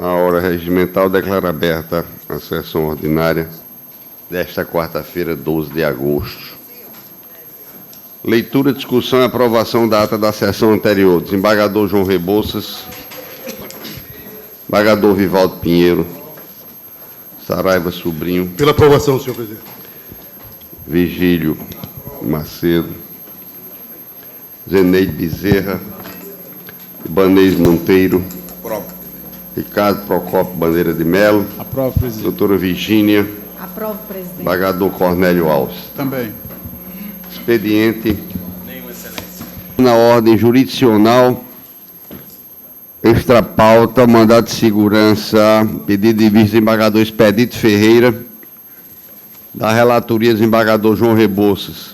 A hora regimental declara aberta a sessão ordinária desta quarta-feira, 12 de agosto. Leitura, discussão e aprovação da ata da sessão anterior. Desembargador João Rebouças, desembargador Vivaldo Pinheiro, Saraiva Sobrinho. Pela aprovação, senhor presidente. Virgílio Macedo, Zeneide Bezerra, Ibanez Monteiro. Aprovo. Ricardo Procópio Bandeira de Melo. Aprovo, presidente. Doutora Virgínia. Aprovo, presidente. Desembargador Cornélio Alves. Também. Expediente. Nenhuma excelência. Na ordem jurisdicional, extra pauta, mandado de segurança, pedido de vice-desembargador Expedito Ferreira, da relatoria desembargador João Rebouças.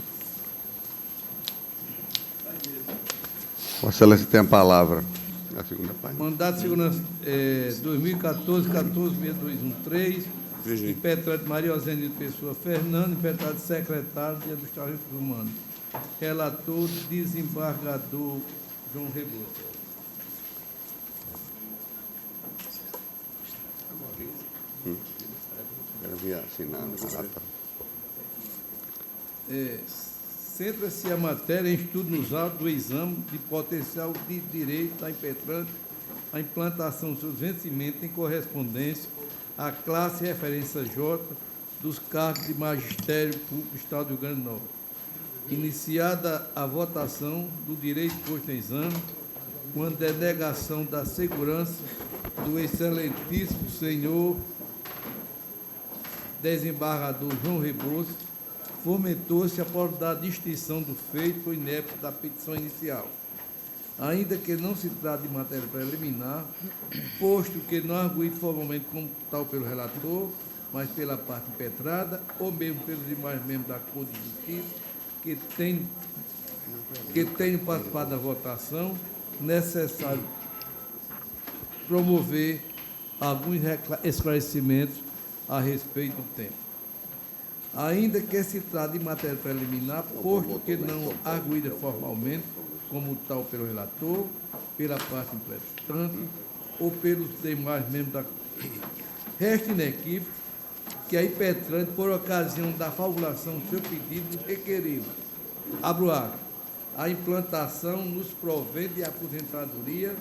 Vossa Excelência tem a palavra. A segunda página. Mandato de segurança 2014-14-6213, impetrante Maria Eugênia de Pessoa Fernando, impetrante secretário de Administração e Recursos Humanos. Relator, desembargador João Rebouças. Centra-se a matéria em estudo nos autos do exame de potencial de direito da impetrante a implantação dos seus vencimentos em correspondência à classe referência J dos cargos de magistério público do Estado do Rio Grande do Norte. Iniciada a votação do direito posto em exame, com a denegação da segurança do excelentíssimo senhor desembargador João Rebouças, fomentou-se a probabilidade de extinção do feito por inépito da petição inicial. Ainda que não se trate de matéria preliminar, posto que não arguído formalmente como tal pelo relator, mas pela parte impetrada, ou mesmo pelos demais membros da Corte de Justiça, que tenham participado da votação, necessário promover alguns esclarecimentos a respeito do tema. Ainda que se trate de matéria preliminar, posto que não arguída formalmente, como tal pelo relator, pela parte impetrante ou pelos demais membros da resta inequívoco que a impetrante, por ocasião da formulação do seu pedido, requeriu, abro aspas, a implantação nos provém de aposentadoria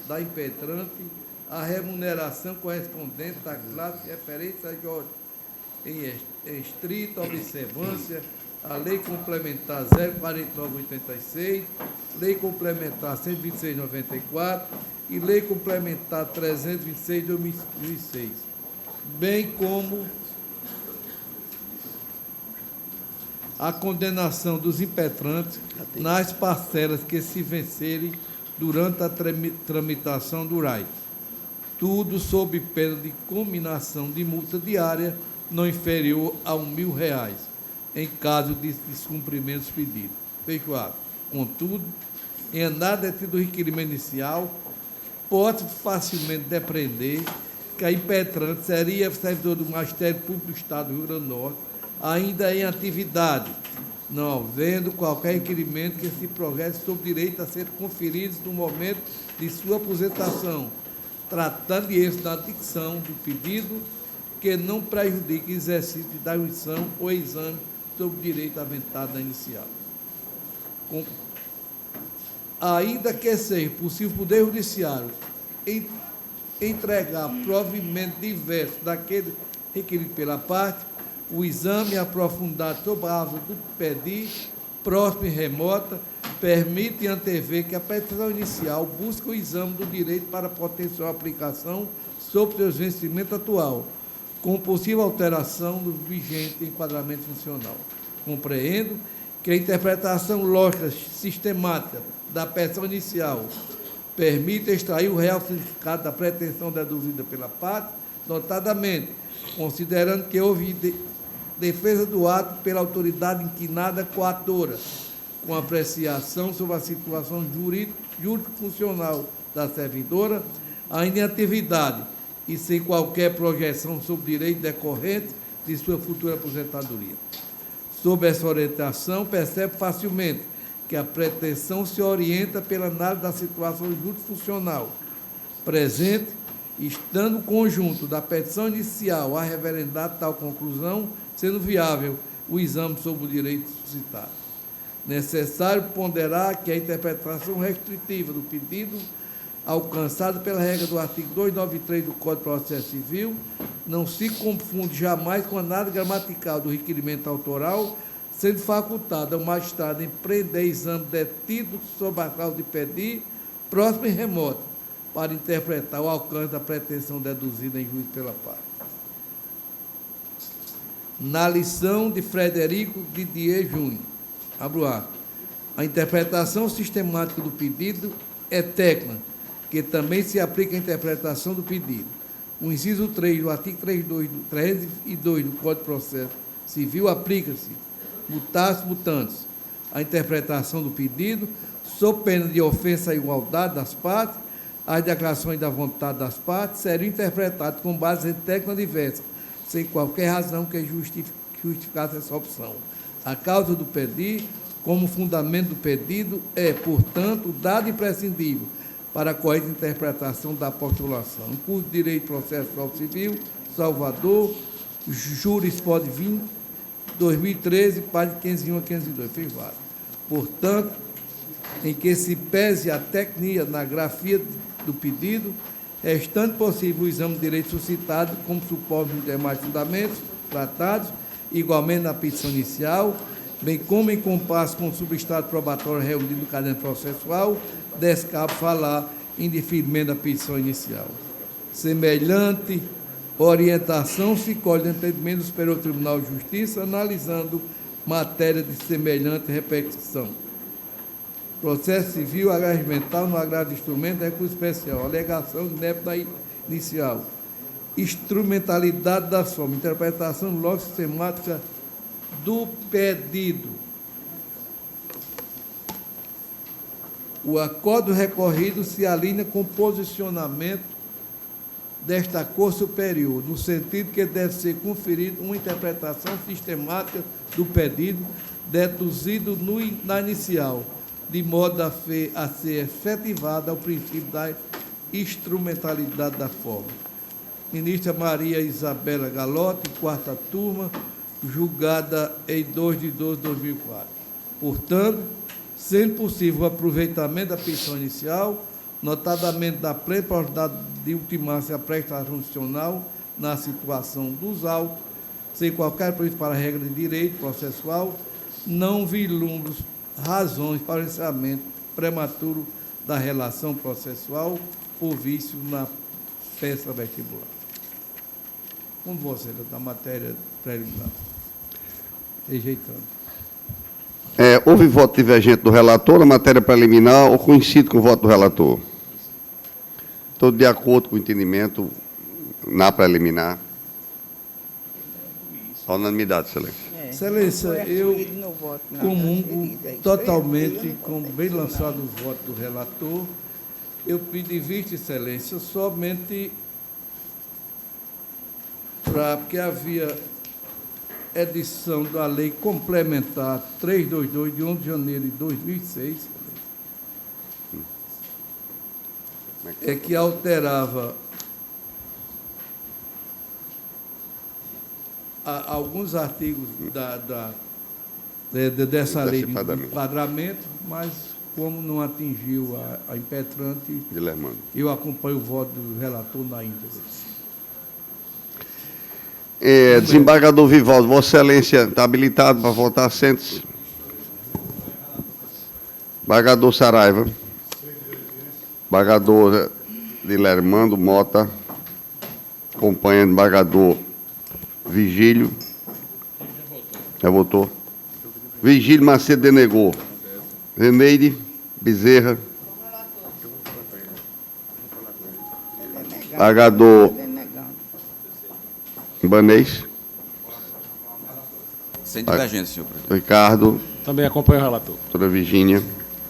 da impetrante a remuneração correspondente à classe de referência J, em estrita observância à Lei Complementar 04986, Lei Complementar 12694 e Lei Complementar 326 de 2006, bem como a condenação dos impetrantes nas parcelas que se vencerem durante a tramitação do RAI. Tudo sob pena de cominação de multa diária não inferior a R$1.000, em caso de descumprimento dos pedidos. Fecho aspas. Contudo, em análise do requerimento inicial, pode facilmente depreender que a impetrante seria servidor do Magistério Público do Estado do Rio Grande do Norte, ainda em atividade, não havendo qualquer requerimento que se progresse sobre direito a ser conferido no momento de sua aposentação, tratando de êxito da dicção do pedido que não prejudique o exercício da jurisdição ou exame sobre o direito aventado na inicial. Ainda que seja possível o Poder Judiciário entregar provimento diverso daquele requerido pela parte, o exame aprofundado sobre a árvore do pedir, próxima e remota, permite antever que a petição inicial busca o exame do direito para potencial aplicação sobre seus vencimentos atual, com possível alteração do vigente enquadramento funcional. Compreendo que a interpretação lógica sistemática da petição inicial permite extrair o real significado da pretensão deduzida pela parte, notadamente, considerando que houve defesa do ato pela autoridade inquinada coatora, com apreciação sobre a situação jurídico-funcional da servidora, ainda em atividade e sem qualquer projeção sobre o direito decorrente de sua futura aposentadoria. Sob essa orientação, percebe facilmente que a pretensão se orienta pela análise da situação jurídico-funcional presente estando o conjunto da petição inicial a referendar tal conclusão, sendo viável o exame sobre o direito suscitado. Necessário ponderar que a interpretação restritiva do pedido, alcançada pela regra do artigo 293 do Código de Processo Civil, não se confunde jamais com a análise gramatical do requerimento autoral, sendo facultado ao magistrado empreender exame detido sobre a causa de pedir, próximo e remoto, para interpretar o alcance da pretensão deduzida em juízo pela parte. Na lição de Frederico Didier Júnior, abro aspas, a interpretação sistemática do pedido é técnica, que também se aplica à interpretação do pedido. O inciso 3 do artigo 302 do Código de Processo Civil aplica-se, mutatis mutandis, a interpretação do pedido, sob pena de ofensa à igualdade das partes. As declarações da vontade das partes seriam interpretadas com base em técnica diversa, sem qualquer razão que justificasse essa opção. A causa do pedir, como fundamento do pedido, é, portanto, dado imprescindível para a correta interpretação da postulação. Em curso de Direito Processual Civil, Salvador, Juris Pod 20, 2013, página 501 a 502, fez vários. Portanto, em que se pese a tecnia na grafia do pedido, restando possível o exame de direito suscitado, como suporte os demais fundamentos tratados, igualmente na petição inicial, bem como em compasso com o substrato probatório reunido no caderno processual, descabe falar em deferimento da petição inicial. Semelhante orientação se colhe no entendimento do Superior Tribunal de Justiça, analisando matéria de semelhante repercussão. Processo civil, agravo no agravo de instrumento, recurso especial, alegação de inepto da inicial, instrumentalidade das formas, interpretação lógica sistemática do pedido. O acordo recorrido se alinha com o posicionamento desta Corte Superior, no sentido que deve ser conferida uma interpretação sistemática do pedido, deduzido na inicial, de modo a ser efetivada o princípio da instrumentalidade da forma. Ministra Maria Isabela Galotti, quarta turma, julgada em 2 de 12 de 2004. Portanto, sendo possível o aproveitamento da petição inicial, notadamente da plena probabilidade de ultimar-se a prestação adicional na situação dos autos, sem qualquer prejuízo para a regra de direito processual, não vislumbro razões para o encerramento prematuro da relação processual por vício na peça vestibular. Como você, da matéria preliminar? Rejeitando. Houve voto divergente do relator na matéria preliminar ou coincide com o voto do relator? Estou de acordo com o entendimento na preliminar. A unanimidade, excelência. Excelência, eu comungo totalmente com bem lançado o voto do relator. Eu pedi vista, excelência, somente porque havia edição da lei complementar 322, de 11 de janeiro de 2006, que alterava alguns artigos dessa lei de enquadramento, mas como não atingiu a impetrante, eu acompanho o voto do relator na íntegra. Desembargador Vivaldo, Vossa Excelência está habilitado para votar, sente-se. Desembargador Saraiva. Desembargador Dilermando Mota. Acompanha o desembargador Vigílio. Já votou. Vigílio Macedo denegou. Zeneide Bezerra. Desembargador Ibanez. Sem divergência, senhor presidente. Ricardo. Também acompanho o relator. Doutora Virgínia.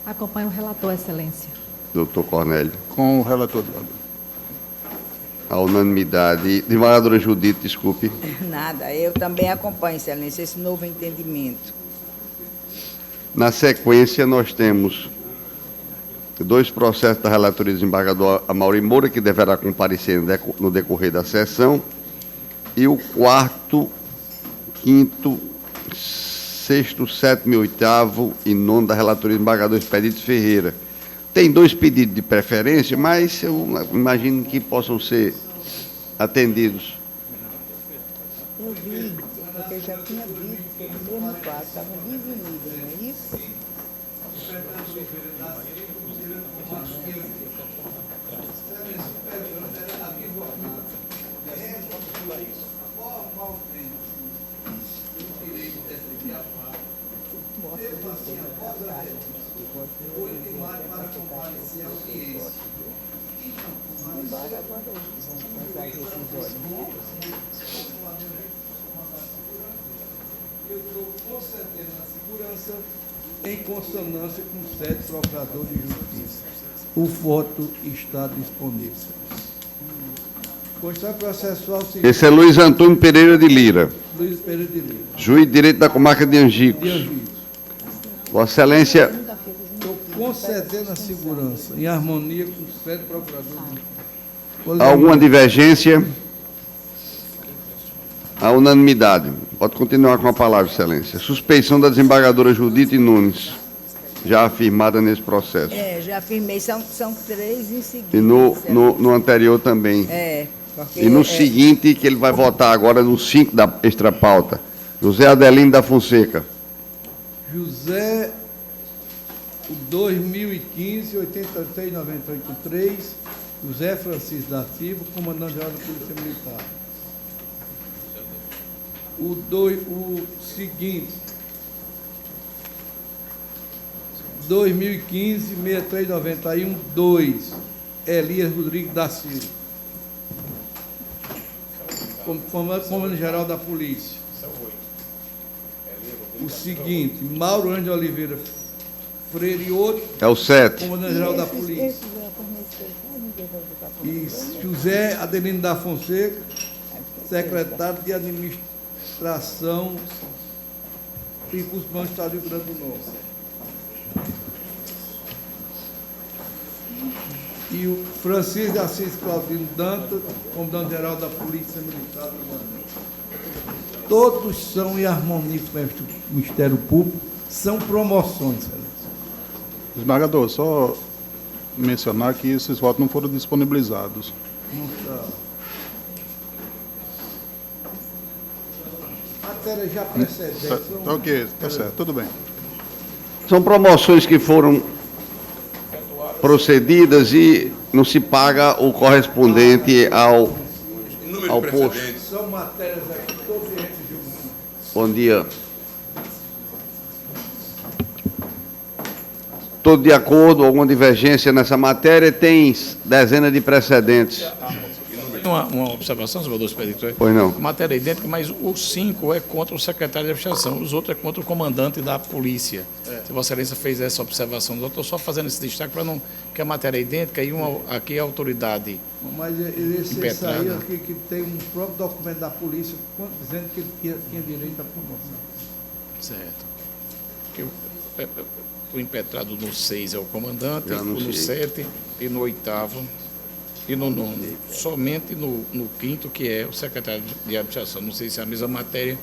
Acompanho o relator, excelência. Doutor Cornélio. Com o relator. A unanimidade. Desembargadora Judite, desculpe. Nada, eu também acompanho, excelência, esse novo entendimento. Na sequência, nós temos 2 processos da relatoria do desembargador Amaury Moura, que deverá comparecer no decorrer da sessão, e o 4º, 5º, 6º, 7º, 8º e 9º da relatoria do desembargador Expedito Ferreira. Tem 2 pedidos de preferência, mas eu imagino que possam ser atendidos. Eu vi, porque eu já tinha visto que no mesmo quadro estavam divididos, não é isso? Embora agora vão começar decisões, né? Eu estou concedendo a segurança em consonância com o 7º Procurador de Justiça. O voto está disponível. Constituição processual seguinte. Esse é Luiz Antônio Pereira de Lira, Luiz Pereira de Lira. juiz de direito da comarca de Angicos. De Angicos. Vossa Excelência, Estou concedendo a segurança em harmonia com o 7º Procurador de Justiça. alguma divergência? A unanimidade. Pode continuar com a palavra, Excelência. Suspeição da desembargadora Judite Nunes, já afirmada nesse processo. Já afirmei, são 3 em seguida. E no anterior também. Porque E no seguinte, que ele vai votar agora no 5 da extrapauta. José Adelino da Fonseca. José, o 2015-83-983, José Francisco da Silva, comandante-geral da Polícia Militar. O seguinte, 2015-6391, 2, Elias Rodrigues da Silva, comandante-geral da Polícia. O seguinte, Mauro Ângelo Oliveira Freire e outro, É o 7. comandante-geral da Polícia. E José Adelino da Fonseca, secretário de Administração e Recursos Humanos do Estado do Rio Grande do Norte. E o Francisco de Assis Claudino Dantas, comandante-geral da Polícia Militar do Rio Grande do Norte. Todos são em harmonia com o Ministério Público, são promoções, Excelência. Desembargador, só mencionar que esses votos não foram disponibilizados. Não está. Matéria já precedente. Tá ok, tá certo, tudo bem. São promoções que foram procedidas e não se paga o correspondente ao posto. São matérias aqui, todos eles julgam. Bom dia. Todo de acordo, alguma divergência nessa matéria, tem dezenas de precedentes. Uma observação, senador Expedito. Pois não. Matéria idêntica, mas o 5 é contra o secretário de administração, os outros é contra o comandante da polícia. Se Vossa Excelência fez essa observação, eu estou só fazendo esse destaque para não. Que a matéria é idêntica e aqui é a autoridade. Mas esse Impetrada. aí aqui que tem um próprio documento da polícia dizendo que ele tinha direito à promoção. Certo. O impetrado no 6 é o comandante, Já no anunciei. 7 e no 8º e no 9º. Somente no 5º, que é o secretário de administração. Não sei se é a mesma matéria,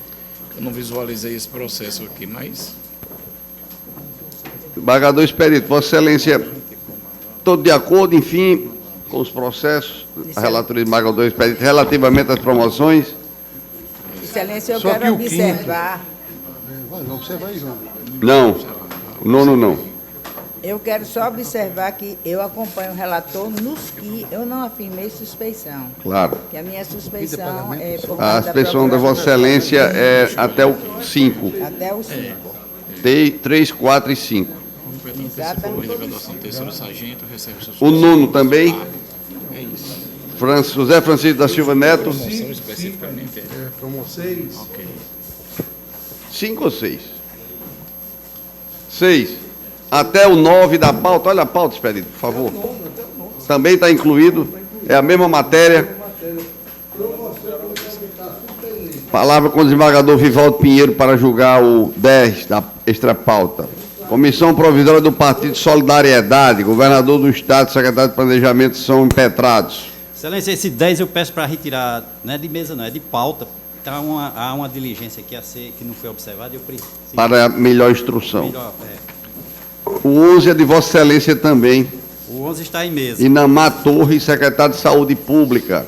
eu não visualizei esse processo aqui, mas... Desembargador Expedito, Vossa Excelência, todo de acordo, enfim, com os processos, a relatoria do desembargador Expedito, relativamente às promoções. Excelência, eu Só que quero o quinto- observar. Vai observar aí, João. Não, o 9º não. Eu quero só observar que eu acompanho o relator nos que eu não afirmei suspeição. Claro. Que a minha suspeição é por A conta da suspeição da Vossa Excelência é até o 5. Até o 5. 3, 4 e 5. Exatamente. Graduação terceiro sargento, recebe seus... O 9º também, É isso. José Francisco da Silva Neto, Promoção especificamente é... 6. Ok. 5 ou 6? 6. Até o 9 da pauta. Olha a pauta, Expedito, por favor. Também está incluído. É a mesma matéria. Palavra com o desembargador Vivaldo Pinheiro para julgar o 10 da extra pauta. Comissão Provisória do Partido Solidariedade, governador do Estado, secretário de Planejamento são impetrados. Excelência, esse 10 eu peço para retirar, não é de mesa não, é de pauta. Então, há uma diligência aqui a ser, que não foi observada, eu preciso... Para melhor instrução. Melhor, O 11 é de Vossa Excelência também. O 11 está em mesa. Inamar Torres, secretário de Saúde Pública.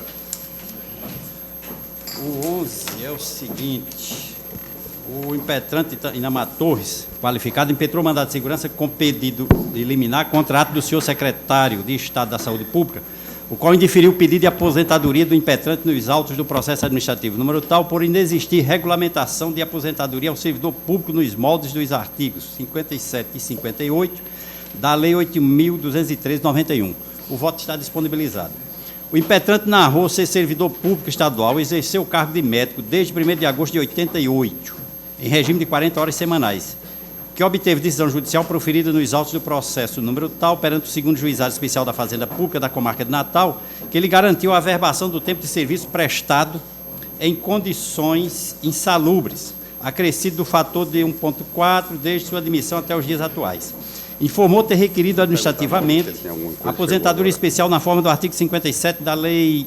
O 11 é o seguinte: o impetrante Inamar Torres, qualificado, impetrou mandado de segurança com pedido de liminar contra ato do senhor secretário de Estado da Saúde Pública, o qual indeferiu o pedido de aposentadoria do impetrante nos autos do processo administrativo número tal, por inexistir regulamentação de aposentadoria ao servidor público nos moldes dos artigos 57 e 58 da Lei 8.213/91. O voto está disponibilizado. O impetrante narrou ser servidor público estadual e exerceu o cargo de médico desde 1º de agosto de 88, em regime de 40 horas semanais, que obteve decisão judicial proferida nos autos do processo número tal, perante o 2º Juizado Especial da Fazenda Pública da Comarca de Natal, que lhe garantiu a averbação do tempo de serviço prestado em condições insalubres, acrescido do fator de 1,4 desde sua admissão até os dias atuais. Informou ter requerido administrativamente aposentadoria especial na forma do artigo 57 da Lei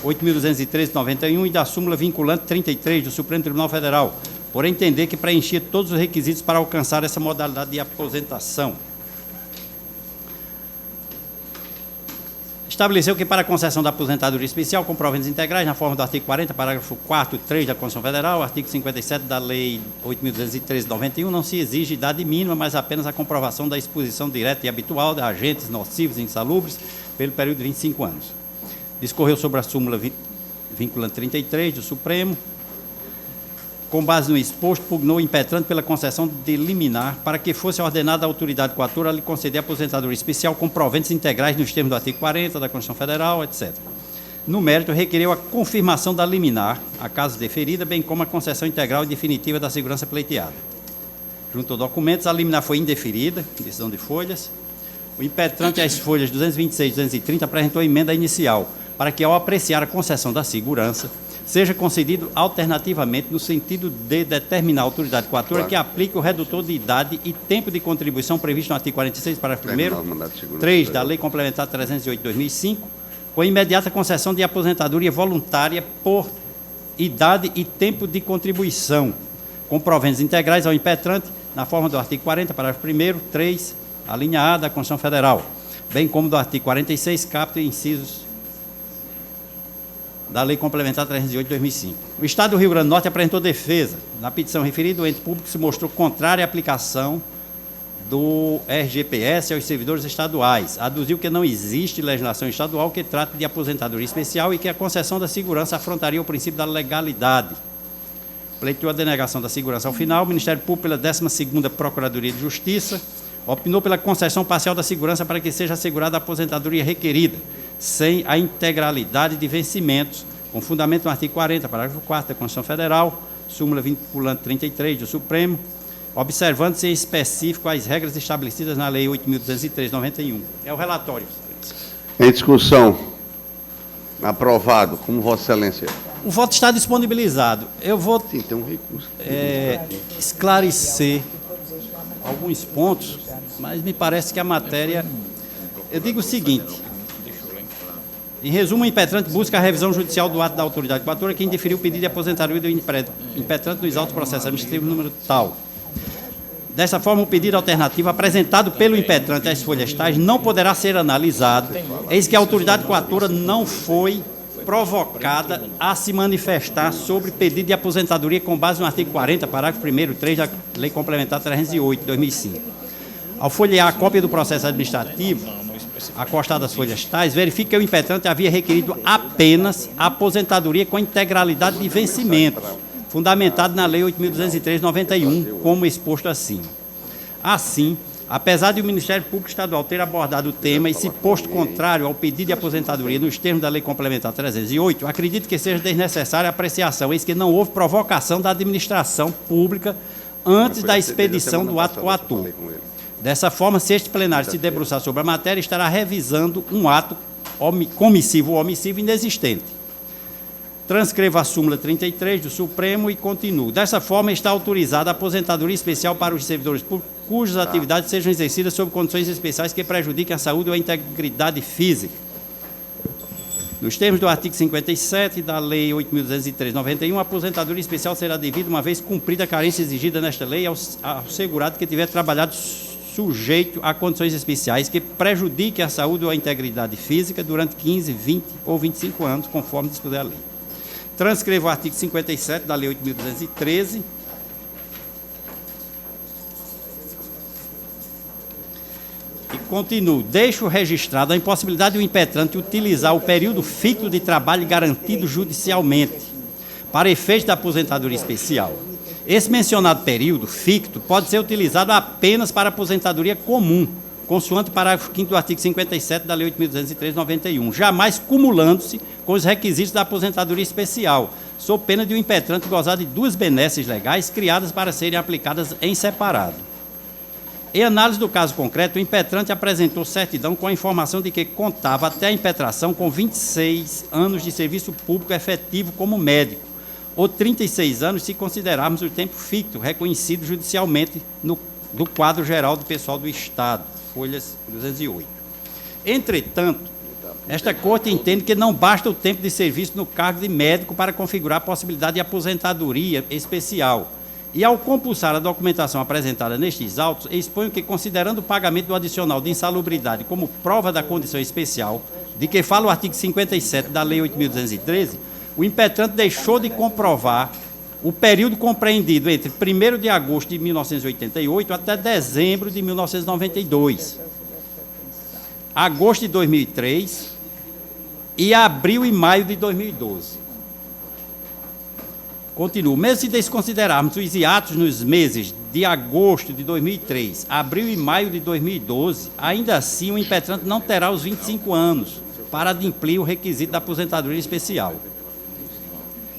8.213/91 e da súmula vinculante 33 do Supremo Tribunal Federal, por entender que preenchia todos os requisitos para alcançar essa modalidade de aposentação. Estabeleceu que para a concessão da aposentadoria especial com proventos integrais, na forma do artigo 40, parágrafo 4º, 3 da Constituição Federal, artigo 57 da Lei 8.213/91, não se exige idade mínima, mas apenas a comprovação da exposição direta e habitual de agentes nocivos e insalubres pelo período de 25 anos. Discorreu sobre a súmula vinculante 33 do Supremo. Com base no exposto, pugnou o impetrante pela concessão de liminar para que fosse ordenada à autoridade coatora a lhe conceder aposentadoria especial com proventos integrais nos termos do artigo 40 da Constituição Federal, etc. No mérito, requereu a confirmação da liminar, a caso deferida, bem como a concessão integral e definitiva da segurança pleiteada. Junto aos documentos, a liminar foi indeferida, decisão de folhas. O impetrante às folhas 226 e 230 apresentou emenda inicial para que, ao apreciar a concessão da segurança, seja concedido alternativamente no sentido de determinar a autoridade coatora que aplique o redutor de idade e tempo de contribuição previsto no artigo 46, parágrafo 1º, 3 da Lei Complementar 308/2005, com imediata concessão de aposentadoria voluntária por idade e tempo de contribuição, com proventos integrais ao impetrante, na forma do artigo 40, parágrafo 1º, 3, a linha A da Constituição Federal, bem como do artigo 46, caput e incisos da Lei Complementar 308/2005. O Estado do Rio Grande do Norte apresentou defesa. Na petição referida, o ente público se mostrou contrário à aplicação do RGPS aos servidores estaduais. Aduziu que não existe legislação estadual que trate de aposentadoria especial e que a concessão da segurança afrontaria o princípio da legalidade. Pleiteou a denegação da segurança ao final. O Ministério Público, pela 12ª Procuradoria de Justiça, opinou pela concessão parcial da segurança para que seja assegurada a aposentadoria requerida, sem a integralidade de vencimentos, com fundamento no artigo 40, parágrafo 4º da Constituição Federal, súmula vinculante 33 do Supremo, observando-se em específico as regras estabelecidas na Lei 8.213/91. É o relatório. Em discussão. Aprovado. Como Vossa Excelência? O voto está disponibilizado. Eu vou Sim, tem um recurso. esclarecer alguns pontos, mas me parece que a matéria... Eu digo o seguinte: em resumo, o impetrante busca a revisão judicial do ato da autoridade coatora que indeferiu o pedido de aposentadoria do impetrante nos autos processos administrativos número tal. Dessa forma, o pedido alternativo apresentado pelo impetrante às folhas tais não poderá ser analisado, eis que a autoridade coatora não foi provocada a se manifestar sobre pedido de aposentadoria com base no artigo 40, parágrafo 1º, 3 da Lei Complementar 308/2005. Ao folhear a cópia do processo administrativo, acostado às folhas tais, verifica que o impetrante havia requerido apenas a aposentadoria com integralidade de vencimento, fundamentado na Lei 8.213/91, como exposto acima. Assim, apesar de o Ministério Público Estadual ter abordado o tema e se posto contrário ao pedido de aposentadoria nos termos da Lei Complementar 308, acredito que seja desnecessária a apreciação, eis que não houve provocação da administração pública antes da expedição do ato coator. Dessa forma, se este plenário se debruçar sobre a matéria, estará revisando um ato comissivo ou omissivo inexistente. Transcreva a súmula 33 do Supremo e continuo. Dessa forma, está autorizada a aposentadoria especial para os servidores públicos cujas atividades sejam exercidas sob condições especiais que prejudiquem a saúde ou a integridade física. Nos termos do artigo 57 da Lei 8.203/91, a aposentadoria especial será devida uma vez cumprida a carência exigida nesta lei ao segurado que tiver trabalhado sujeito a condições especiais que prejudiquem a saúde ou a integridade física durante 15, 20 ou 25 anos, conforme dispuser a lei. Transcrevo o artigo 57 da Lei 8.213. E continuo. Deixo registrado a impossibilidade do impetrante utilizar o período ficto de trabalho garantido judicialmente para efeito da aposentadoria especial. Esse mencionado período ficto pode ser utilizado apenas para aposentadoria comum, consoante o parágrafo 5º do artigo 57 da Lei 8.203/91, jamais cumulando-se com os requisitos da aposentadoria especial, sob pena de o impetrante gozar de duas benesses legais criadas para serem aplicadas em separado. Em análise do caso concreto, o impetrante apresentou certidão com a informação de que contava até a impetração com 26 anos de serviço público efetivo como médico, ou 36 anos se considerarmos o tempo ficto reconhecido judicialmente do quadro geral do pessoal do Estado, folhas 208. Entretanto, esta Corte entende que não basta o tempo de serviço no cargo de médico para configurar a possibilidade de aposentadoria especial. E, ao compulsar a documentação apresentada nestes autos, exponho que, considerando o pagamento do adicional de insalubridade como prova da condição especial, de que fala o artigo 57 da Lei 8.213, o impetrante deixou de comprovar o período compreendido entre 1º de agosto de 1988 até dezembro de 1992, agosto de 2003 e abril e maio de 2012. Continuo. Mesmo se desconsiderarmos os hiatos nos meses de agosto de 2003, abril e maio de 2012, ainda assim o impetrante não terá os 25 anos para adimplir o requisito da aposentadoria especial.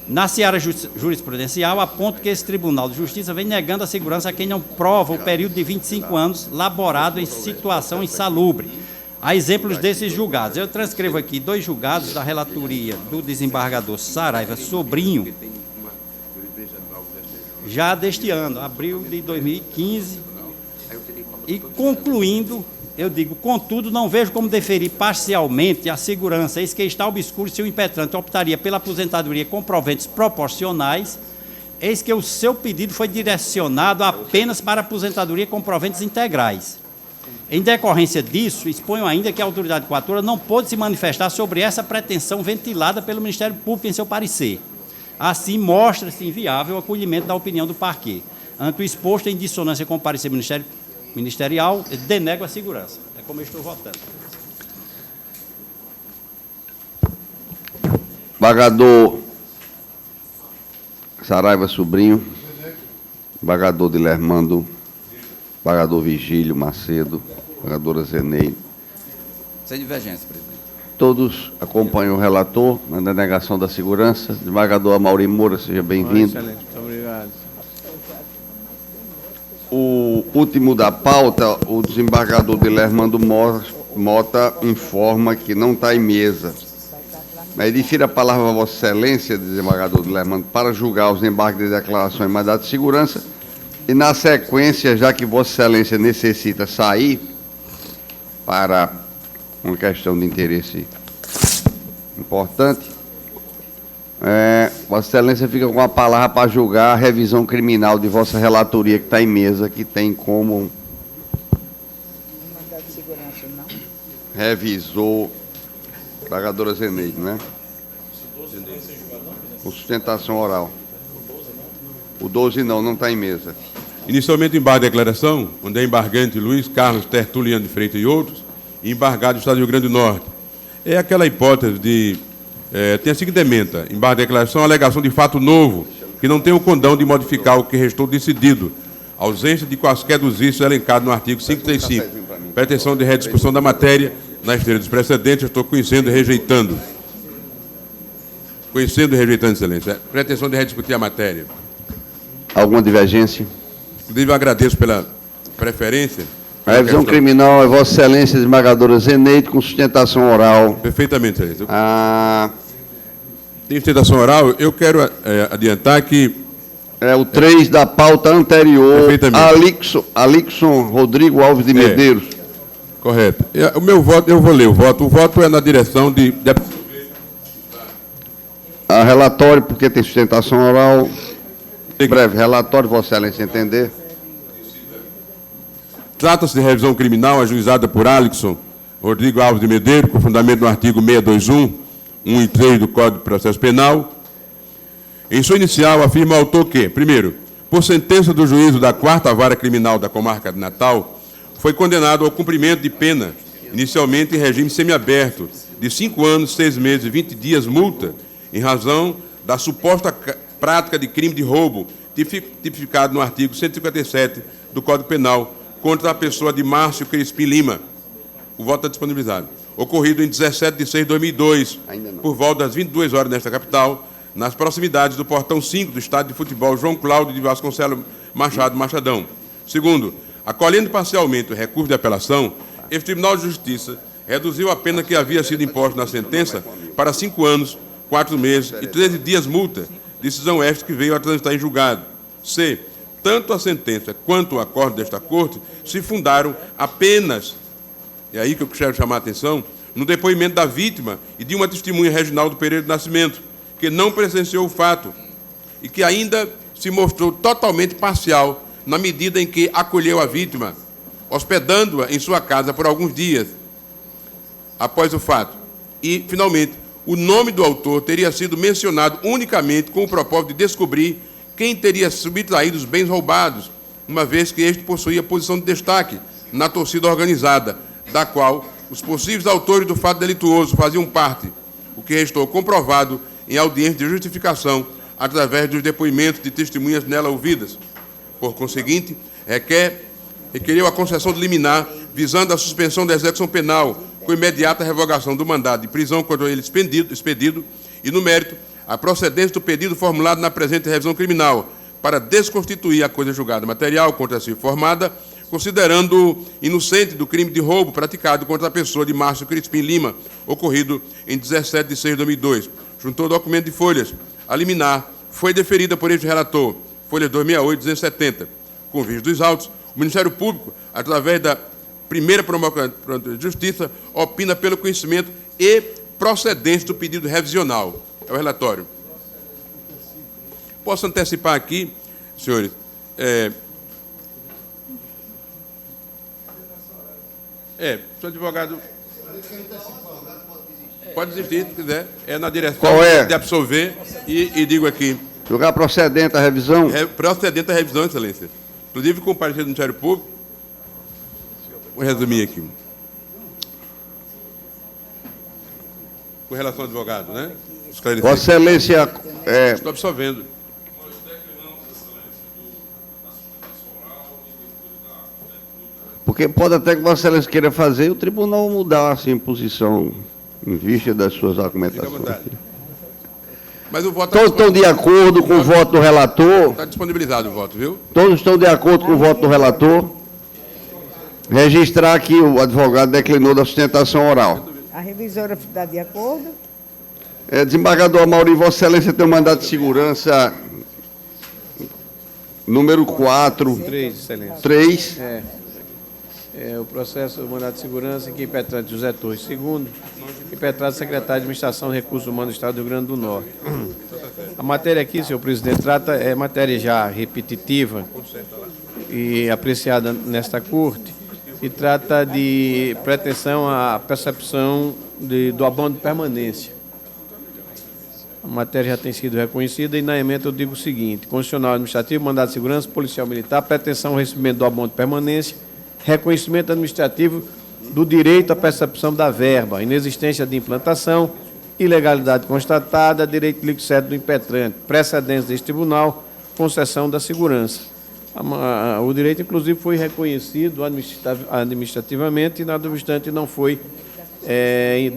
Na seara jurisprudencial, aponto que esse Tribunal de Justiça vem negando a segurança a quem não prova o período de 25 anos laborado em situação insalubre. Há exemplos desses julgados. Eu transcrevo aqui 2 julgados da relatoria do desembargador Saraiva Sobrinho, já deste ano, abril de 2015, e concluindo, eu digo, contudo, não vejo como deferir parcialmente a segurança, eis que está obscuro se o impetrante optaria pela aposentadoria com proventos proporcionais, eis que o seu pedido foi direcionado apenas para aposentadoria com proventos integrais. Em decorrência disso, exponho ainda que a autoridade coatora não pôde se manifestar sobre essa pretensão ventilada pelo Ministério Público em seu parecer. Assim, mostra-se inviável o acolhimento da opinião do parquê. Ante o exposto, em dissonância com o parecer ministerial, denego a segurança. É como eu estou votando. Embargador Saraiva Sobrinho, embargador Dilermando, embargador Vigílio Macedo, embargadora Zeneide. Sem divergência, presidente. Todos acompanham o relator na denegação da segurança. Desembargador Amaury Moura, seja bem-vindo. Excelente, muito obrigado. O último da pauta, o desembargador Dilermando Mota informa que não está em mesa. Mas difiro a palavra a Vossa Excelência, desembargador Dilermando, para julgar os embargos de declaração em mandado de segurança e, na sequência, já que Vossa Excelência necessita sair para uma questão de interesse importante, Vossa Excelência fica com a palavra para julgar a revisão criminal de vossa relatoria, que está em mesa, que tem como Mandado de segurança, não. revisor embargadora Zeneide, né? Com sustentação oral. O 12 não está em mesa. Inicialmente, embargo de declaração, onde é embargante Luiz Carlos Tertuliano de Freitas e outros, e embargado do Estado do Rio Grande do Norte. É aquela hipótese de... tem a seguinte ementa: embargo de declaração, alegação de fato novo, que não tem o condão de modificar o que restou decidido. Ausência de quaisquer dos vícios elencados no artigo 535. Pretensão de rediscussão da matéria, na esteira dos precedentes, eu estou conhecendo e rejeitando. Conhecendo e rejeitando, Excelência. Pretensão de rediscutir a matéria. Alguma divergência? Inclusive, eu agradeço pela preferência. A revisão criminal é Vossa Excelência, desembargadora Zeneide, com sustentação oral. Perfeitamente, Excelência. Tem sustentação oral. Eu quero adiantar que É o 3 da pauta anterior. Perfeitamente. Alixson Rodrigo Alves de Medeiros. Correto. O meu voto, eu vou ler o voto. O voto é na direção de A relatório, porque tem sustentação oral. Breve relatório, Vossa Excelência entender. Trata-se de revisão criminal ajuizada por Alixson Rodrigo Alves de Medeiros, com fundamento no artigo 621, 1 e 3 do Código de Processo Penal. Em sua inicial, afirma o autor que, primeiro, por sentença do juízo da 4ª Vara Criminal da Comarca de Natal, foi condenado ao cumprimento de pena, inicialmente em regime semiaberto, de 5 anos, 6 meses e 20 dias multa, em razão da suposta prática de crime de roubo, tipificado no artigo 157 do Código Penal, contra a pessoa de Márcio Crispim Lima. O voto está disponibilizado. Ocorrido em 17 de 6 de 2002, por volta das 22 horas nesta capital, nas proximidades do portão 5 do estádio de futebol João Cláudio de Vasconcelos Machadão. Segundo, acolhendo parcialmente o recurso de apelação, este Tribunal de Justiça reduziu a pena que havia sido imposta na sentença para 5 anos, 4 meses e 13 dias multa, decisão esta que veio a transitar em julgado. C. Tanto a sentença quanto o acordo desta Corte se fundaram apenas, é aí que eu quero chamar a atenção, no depoimento da vítima e de uma testemunha, Reginaldo Pereira do Nascimento, que não presenciou o fato e que ainda se mostrou totalmente parcial na medida em que acolheu a vítima, hospedando-a em sua casa por alguns dias após o fato. E, finalmente, o nome do autor teria sido mencionado unicamente com o propósito de descobrir quem teria subtraído os bens roubados, uma vez que este possuía posição de destaque na torcida organizada, da qual os possíveis autores do fato delituoso faziam parte, o que restou comprovado em audiência de justificação através dos depoimentos de testemunhas nela ouvidas. Por conseguinte, requeriu a concessão de liminar visando a suspensão da execução penal com imediata revogação do mandado de prisão contra ele expedido e, no mérito, a procedência do pedido formulado na presente revisão criminal para desconstituir a coisa julgada material contra si formada, considerando inocente do crime de roubo praticado contra a pessoa de Márcio Crispim Lima, ocorrido em 17 de 6 de 2002. Juntou o documento de folhas. A liminar foi deferida por este relator, folhas 268 e 270. Com vista dos autos, o Ministério Público, através da primeira Promotoria de Justiça, opina pelo conhecimento e procedência do pedido revisional. É o relatório. Posso antecipar aqui, senhores, seu advogado pode desistir, se quiser. É na direção de absolver e digo aqui. Julgar procedente a revisão? Procedente a revisão, Excelência. Inclusive com o parecer do Ministério Público. Vou resumir aqui. Com relação ao advogado, né? Vossa Excelência... Estou absolvendo. Porque pode até que Vossa Excelência queira fazer e o tribunal mudar assim, posição em vista das suas argumentações. Mas o voto todos estão de acordo com o voto do relator? Está disponibilizado o voto, viu? Todos estão de acordo com o voto do relator? Registrar que o advogado declinou da sustentação oral. A revisora está de acordo? Desembargador Amaury, Vossa Excelência tem um mandato de segurança número 4. 3, Excelência. 3. O processo do mandato de segurança que impetrante José Torres II, impetrante secretário de Administração e Recursos Humanos do Estado do Rio Grande do Norte. A matéria aqui, senhor presidente, é matéria já repetitiva e apreciada nesta corte e trata de pretensão à percepção do abono de permanência. A matéria já tem sido reconhecida e na emenda eu digo o seguinte: constitucional administrativo, mandado de segurança, policial militar, pretensão ao recebimento do abono de permanência, reconhecimento administrativo do direito à percepção da verba, inexistência de implantação, ilegalidade constatada, direito líquido certo do impetrante, precedência deste tribunal, concessão da segurança. O direito, inclusive, foi reconhecido administrativamente e, nada obstante, não foi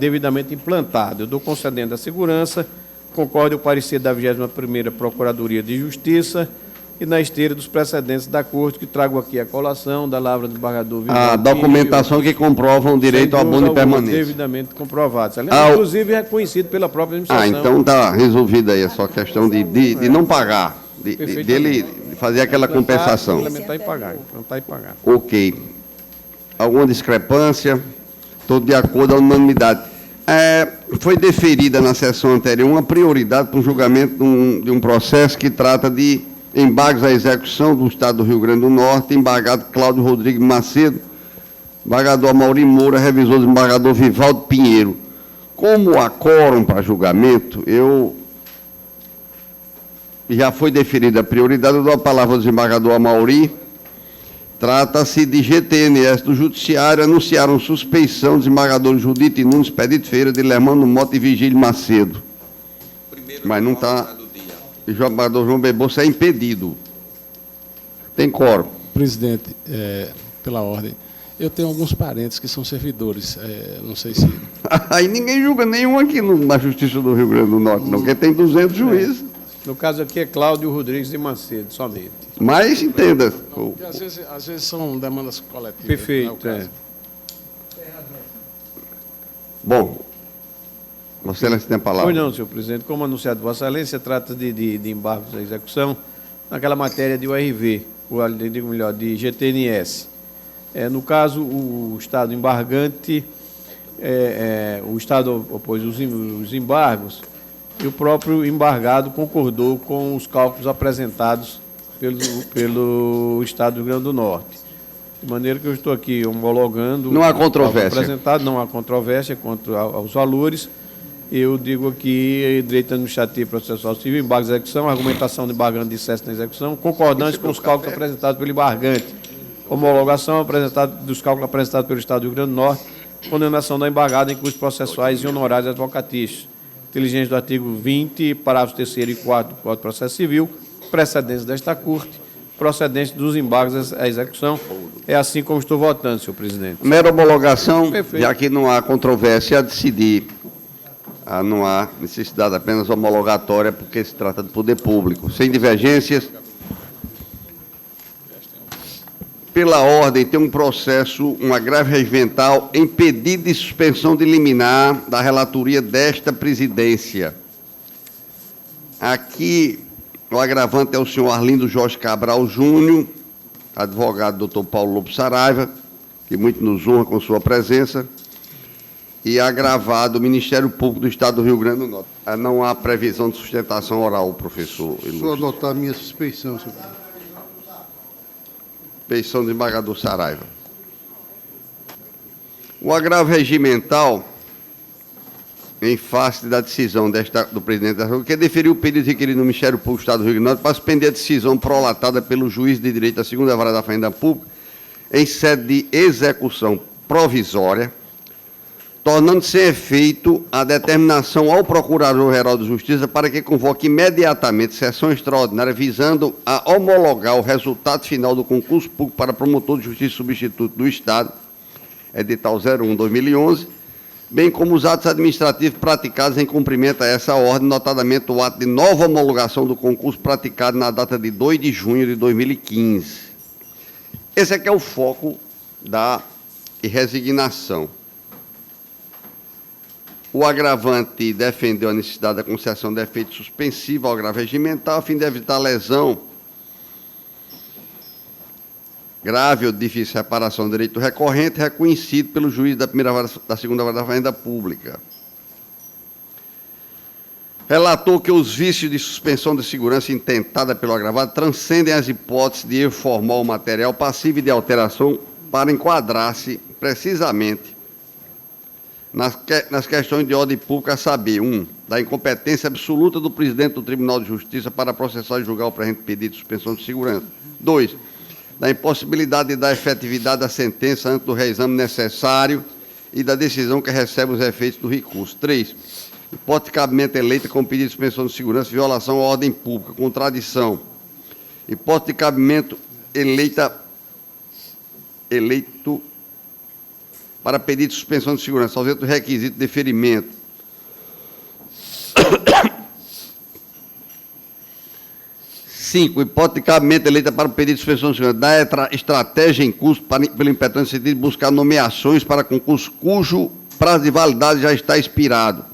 devidamente implantado. Eu dou concedendo a segurança, concordo o parecer da 21ª Procuradoria de Justiça e na esteira dos precedentes da Corte, que trago aqui a colação da lavra do embargador Vivaldo. A documentação que comprova o direito ao abono de permanência. Devidamente comprovado. Inclusive reconhecido pela própria administração. Então está resolvida aí a sua questão de não pagar. dele fazer aquela compensação. Implementar e pagar. Implementar e pagar. Ok. Alguma discrepância? Estou de acordo à unanimidade. Foi deferida na sessão anterior uma prioridade para o julgamento de um processo que trata de embargos à execução do Estado do Rio Grande do Norte, embargado Cláudio Rodrigues Macedo, embargador Amaury Moura, revisor do embargador Vivaldo Pinheiro. Como há quórum para julgamento, já foi deferida a prioridade, eu dou a palavra ao desembargador Amaury. Trata-se de GTNS do Judiciário, anunciaram suspeição dos desembargadores Judite Nunes, Pedito Feira, de Lermano Mota e Vigílio Macedo. Mas não está... O desembargador João Bebouça é impedido. Tem quórum. Presidente, pela ordem, eu tenho alguns parentes que são servidores, não sei se... Aí ninguém julga nenhum aqui na Justiça do Rio Grande do Norte, não, porque tem 200 juízes. No caso aqui é Cláudio Rodrigues de Macedo, somente. Mas, entenda... Porque às vezes são demandas coletivas. Perfeito, Bom, Vossa Excelência tem a palavra. Pois não, senhor presidente. Como anunciado por Vossa Excelência, trata de embargos à execução naquela matéria de URV, ou digo melhor, de GTNS. No caso, o Estado embargante, o Estado opôs os embargos e o próprio embargado concordou com os cálculos apresentados pelo Estado do Rio Grande do Norte. De maneira que eu estou aqui homologando... Não há controvérsia. Apresentado, não há controvérsia quanto aos valores. Eu digo aqui, direito administrativo processual civil, embargos de execução, argumentação de embargante de excesso na execução, concordante com os cálculos apresentados pelo embargante, homologação dos cálculos apresentados pelo Estado do Rio Grande do Norte, condenação da embargada em custos processuais e honorários advocatícios, inteligência do artigo 20, parágrafos 3º e 4º do Código de Processo Civil, precedência desta Corte, procedência dos embargos à execução. É assim como estou votando, senhor presidente. Mera homologação, Perfeito. Já que não há controvérsia a decidir. Não há necessidade apenas homologatória, porque se trata de poder público. Sem divergências. Pela ordem, tem um processo, um agravo regimental em pedido de suspensão de liminar da relatoria desta presidência. Aqui, o agravante é o senhor Arlindo Jorge Cabral Júnior, advogado doutor Paulo Lobo Saraiva, que muito nos honra com sua presença, e agravado o Ministério Público do Estado do Rio Grande do Norte. Não há previsão de sustentação oral, professor. Só adotar a minha suspeição, senhor. Suspeição do embargador Saraiva. O agravo regimental, em face da decisão do presidente da República, que deferiu o pedido requerido no Ministério Público do Estado do Rio Grande do Norte para suspender a decisão prolatada pelo juiz de direito da segunda vara da Fazenda Pública em sede de execução provisória, tornando sem efeito a determinação ao Procurador-Geral de Justiça para que convoque imediatamente sessão extraordinária visando a homologar o resultado final do concurso público para promotor de justiça substituto do Estado, edital 01/2011, bem como os atos administrativos praticados em cumprimento a essa ordem, notadamente o ato de nova homologação do concurso praticado na data de 2 de junho de 2015. Esse aqui é o foco da resignação. O agravante defendeu a necessidade da concessão de efeito suspensivo ao agravo regimental, a fim de evitar lesão grave ou difícil reparação do direito recorrente, reconhecido pelo juiz da segunda vara da Fazenda Pública. Relatou que os vícios de suspensão de segurança intentada pelo agravado transcendem as hipóteses de erro formal ou material passivo de alteração para enquadrar-se precisamente nas questões de ordem pública, a saber, 1, da incompetência absoluta do presidente do Tribunal de Justiça para processar e julgar o presente pedido de suspensão de segurança. 2, da impossibilidade de dar efetividade à sentença antes do reexame necessário e da decisão que recebe os efeitos do recurso. 3, hipótese de cabimento eleita com pedido de suspensão de segurança, violação à ordem pública, contradição. Hipótese de cabimento eleito para pedido de suspensão de segurança, ausente do requisito de deferimento. 5, hipótese de cabimento eleita para o pedido de suspensão de segurança, da estratégia em curso pelo impetrante sentido de buscar nomeações para concurso cujo prazo de validade já está expirado.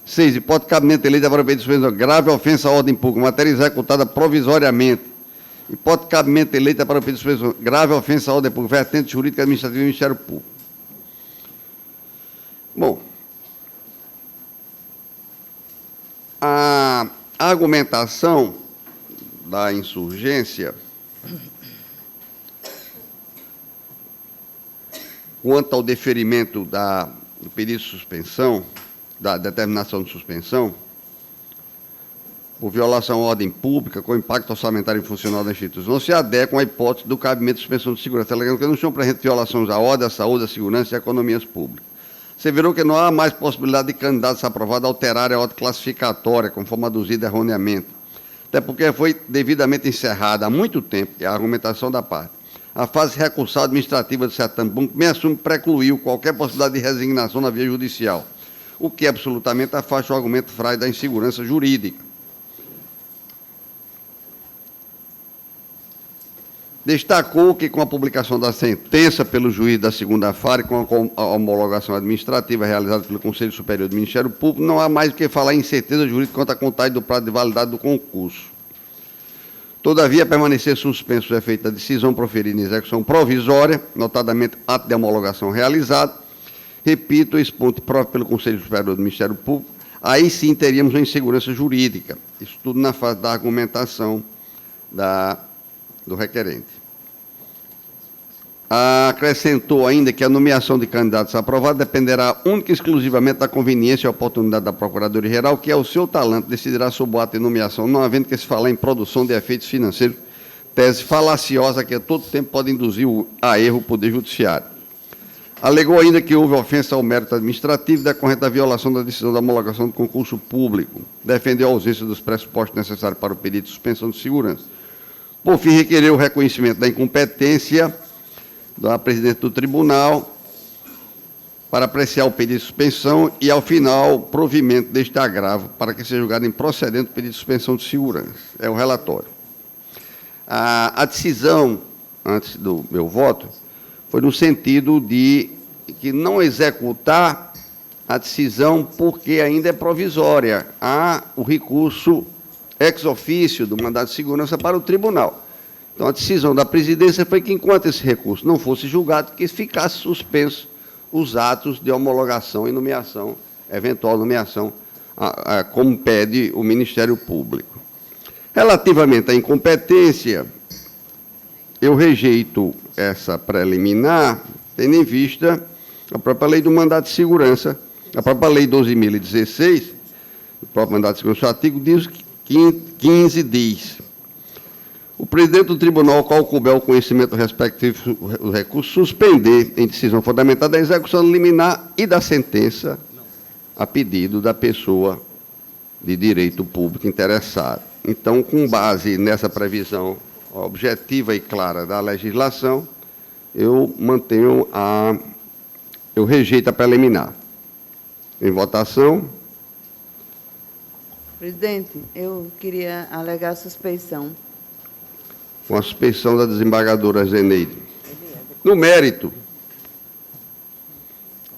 6. Hipótese de cabimento de lei para o pedido de suspensão grave ofensa à ordem pública, matéria executada provisoriamente. Hipótese de cabimento de lei para o pedido de suspensão grave ofensa à ordem pública, vertente jurídica administrativa do Ministério Público. Bom, a argumentação da insurgência quanto ao deferimento do pedido de suspensão, da determinação de suspensão, por violação à ordem pública, com impacto orçamentário e funcional da instituição, não se adequam à hipótese do cabimento de suspensão de segurança, alegando que não são presentes violações à ordem, à saúde, à segurança e à economias públicas. Você verou que não há mais possibilidade de candidatos aprovados alterarem a ordem classificatória, conforme aduzida erroneamente, até porque foi devidamente encerrada há muito tempo, a argumentação da parte. A fase recursal administrativa do certame público me assume precluiu qualquer possibilidade de resignação na via judicial, o que absolutamente afasta o argumento frágil da insegurança jurídica. Destacou que, com a publicação da sentença pelo juiz da segunda fase, com a homologação administrativa realizada pelo Conselho Superior do Ministério Público, não há mais do que falar em incerteza jurídica quanto à contagem do prazo de validade do concurso. Todavia, permanecer suspenso o efeito da decisão proferida em execução provisória, notadamente ato de homologação realizado, repito, esse ponto próprio pelo Conselho Superior do Ministério Público, aí sim teríamos uma insegurança jurídica, isso tudo na fase da argumentação do requerente. Acrescentou ainda que a nomeação de candidatos aprovados dependerá única e exclusivamente da conveniência e oportunidade da Procuradoria-Geral, que, ao seu talento, decidirá sobre o ato de nomeação, não havendo que se falar em produção de efeitos financeiros, tese falaciosa que a todo tempo pode induzir a erro o Poder Judiciário. Alegou ainda que houve ofensa ao mérito administrativo decorrente da violação da decisão da homologação do concurso público. Defendeu a ausência dos pressupostos necessários para o pedido de suspensão de segurança. Por fim, requereu o reconhecimento da incompetência da presidente do tribunal para apreciar o pedido de suspensão e, ao final, provimento deste agravo para que seja julgado improcedente o pedido de suspensão de segurança. É o relatório. A decisão, antes do meu voto, foi no sentido de que não executar a decisão porque ainda é provisória. Há o recurso ex officio do mandado de segurança para o tribunal. Então, a decisão da presidência foi que, enquanto esse recurso não fosse julgado, que ficasse suspenso os atos de homologação e nomeação, eventual nomeação, como pede o Ministério Público. Relativamente à incompetência, eu rejeito essa preliminar, tendo em vista a própria lei do mandado de segurança, a própria lei 12.016, o próprio mandado de segurança, o artigo 15 diz: o presidente do tribunal, ao qual couber o conhecimento respectivo do recurso, suspender, em decisão fundamentada, a execução liminar e da sentença a pedido da pessoa de direito público interessada. Então, com base nessa previsão objetiva e clara da legislação, eu rejeito a preliminar. Em votação. Presidente, eu queria alegar a suspeição. Com a suspeição da desembargadora Zeneide. No mérito,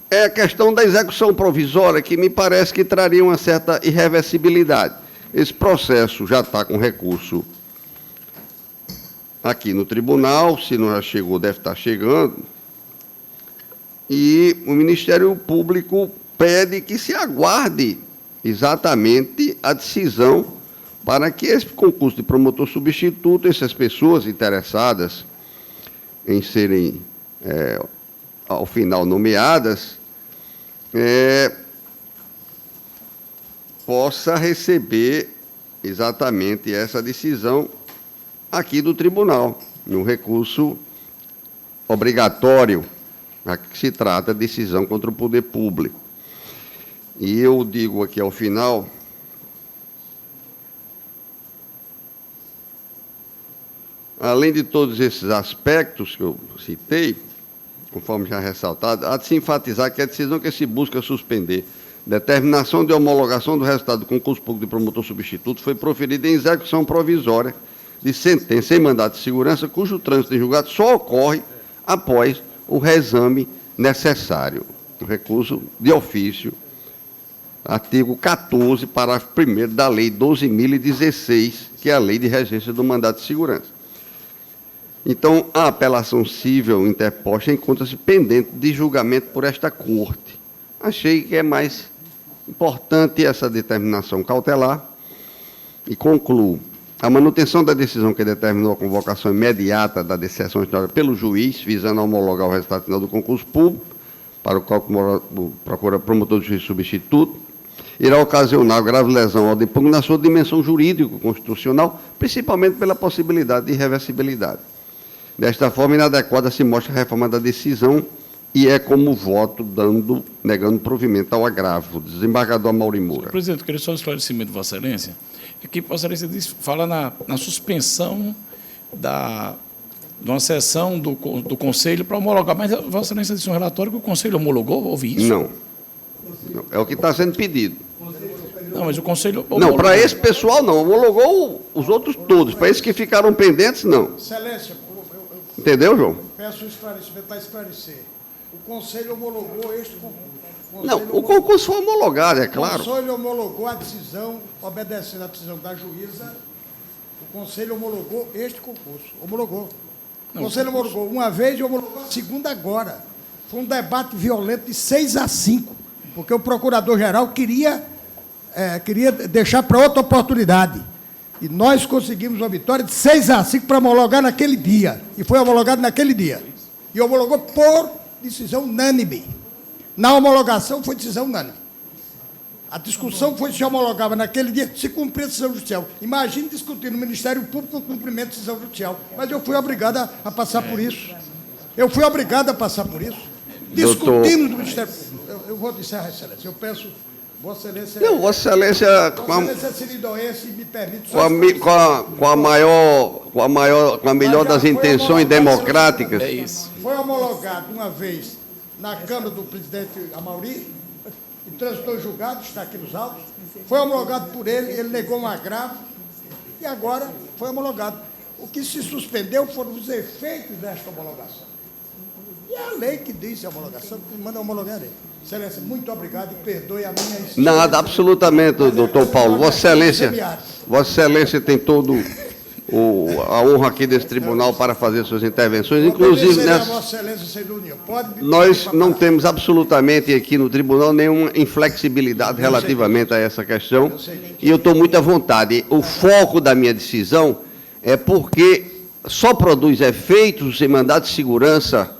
é a questão da execução provisória que me parece que traria uma certa irreversibilidade. Esse processo já está com recurso aqui no tribunal, se não já chegou, deve estar chegando, e o Ministério Público pede que se aguarde exatamente a decisão para que esse concurso de promotor substituto, essas pessoas interessadas em serem, ao final, nomeadas, possa receber exatamente essa decisão aqui do tribunal, no recurso obrigatório, a que se trata de decisão contra o poder público. E eu digo aqui ao final, além de todos esses aspectos que eu citei, conforme já ressaltado, há de se enfatizar que a decisão que se busca suspender determinação de homologação do resultado do concurso público de promotor substituto foi proferida em execução provisória de sentença em mandado de segurança, cujo trânsito em julgado só ocorre após o reexame necessário. O recurso de ofício artigo 14, parágrafo 1º da Lei 12.016, que é a Lei de Regência do Mandado de Segurança. Então, a apelação civil interposta encontra-se pendente de julgamento por esta Corte. Achei que é mais importante essa determinação cautelar e concluo. A manutenção da decisão que determinou a convocação imediata da sessão extraordinária pelo juiz, visando homologar o resultado final do concurso público, para o qual procura promotor de juiz substituto, irá ocasionar grave lesão ao depósito na sua dimensão jurídico-constitucional, principalmente pela possibilidade de irreversibilidade. Desta forma, inadequada se mostra a reforma da decisão e é como voto negando provimento ao agravo. Desembargador Amaury Moura. Presidente, eu queria só um esclarecimento de Vossa Excelência. Aqui, Vossa Excelência fala na suspensão de uma sessão do Conselho para homologar, mas Vossa Excelência disse um relatório que o Conselho homologou, ouvi isso? Não. É o que está sendo pedido. Não, mas o Conselho homologou. Não, para esse pessoal não, homologou os outros todos. Para esses que ficaram pendentes, não. Excelência, Entendeu, João? peço um esclarecimento para esclarecer. O Conselho homologou este concurso. Não, o concurso foi homologado, é claro. O Conselho homologou a decisão, obedecendo a decisão da juíza, o Conselho homologou este concurso. Homologou. O Conselho homologou uma vez e homologou a segunda agora. Foi um debate violento de 6-5, porque o Procurador-Geral queria deixar para outra oportunidade. E nós conseguimos uma vitória de 6-5 para homologar naquele dia. E foi homologado naquele dia. E homologou por decisão unânime. Na homologação foi decisão unânime. A discussão foi se homologava naquele dia, se cumpria a decisão judicial. Imagine discutir no Ministério Público o cumprimento de decisão judicial. Mas eu fui obrigado a passar por isso. Eu fui obrigado a passar por isso. Discutimos no Ministério Público. Eu vou encerrar, Excelência. Eu peço, Vossa Excelência... Não, Vossa Excelência... Vossa Excelência se lhe doesse, me permite... Com a melhor das intenções democráticas... É isso. Foi homologado uma vez na Câmara do presidente Amaury, e transitou julgado, está aqui nos autos. Foi homologado por ele negou um agravo, e agora foi homologado. O que se suspendeu foram os efeitos desta homologação. E é a lei que diz a homologação, que manda homologar a lei. Excelência, muito obrigado e perdoe a minha... Nada, absolutamente, doutor Paulo. Vossa Excelência tem todo a honra aqui desse tribunal para fazer suas intervenções, inclusive nós não temos absolutamente aqui no tribunal nenhuma inflexibilidade relativamente a essa questão, e eu estou muito à vontade. O foco da minha decisão é porque só produz efeitos em mandado de segurança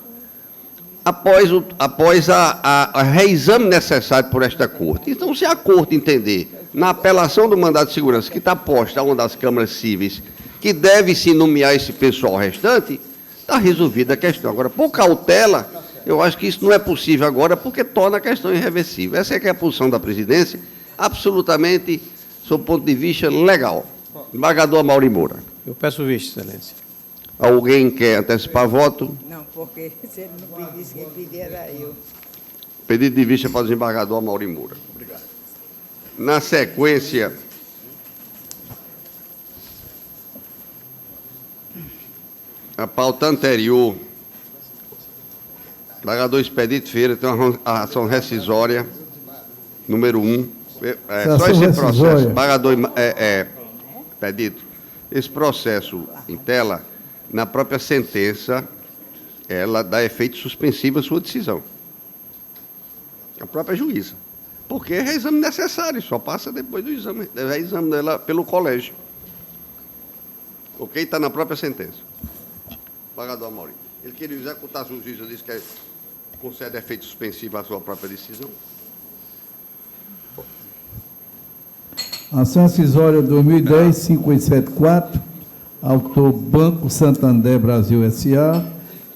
após a reexame necessário por esta Corte. Então, se a Corte entender, na apelação do mandado de segurança, que está posta a uma das câmaras cíveis, que deve-se nomear esse pessoal restante, está resolvida a questão. Agora, por cautela, eu acho que isso não é possível agora, porque torna a questão irreversível. Essa é que é a posição da presidência, absolutamente, sob o ponto de vista legal. Embargador Amaury Moura. Eu peço visto, Excelência. Alguém quer antecipar voto? Não, porque se ele não pedisse, quem pedia era eu. Pedido de vista para o desembargador Amaury Moura. Obrigado. Na sequência, a pauta anterior, o embargador Expedito Feira tem uma ação rescisória, número 1. Só esse processo. Embargador Expedito, esse processo em tela, na própria sentença, ela dá efeito suspensivo à sua decisão. A própria juíza. Porque é reexame necessário, só passa depois do exame, reexame dela pelo colégio. Ok? Está na própria sentença. Embargador Amaury. Ele queria executar, a juíza disse que concede efeito suspensivo à sua própria decisão. Ação Rescisória 2010-5874, autor Banco Santander Brasil S.A.,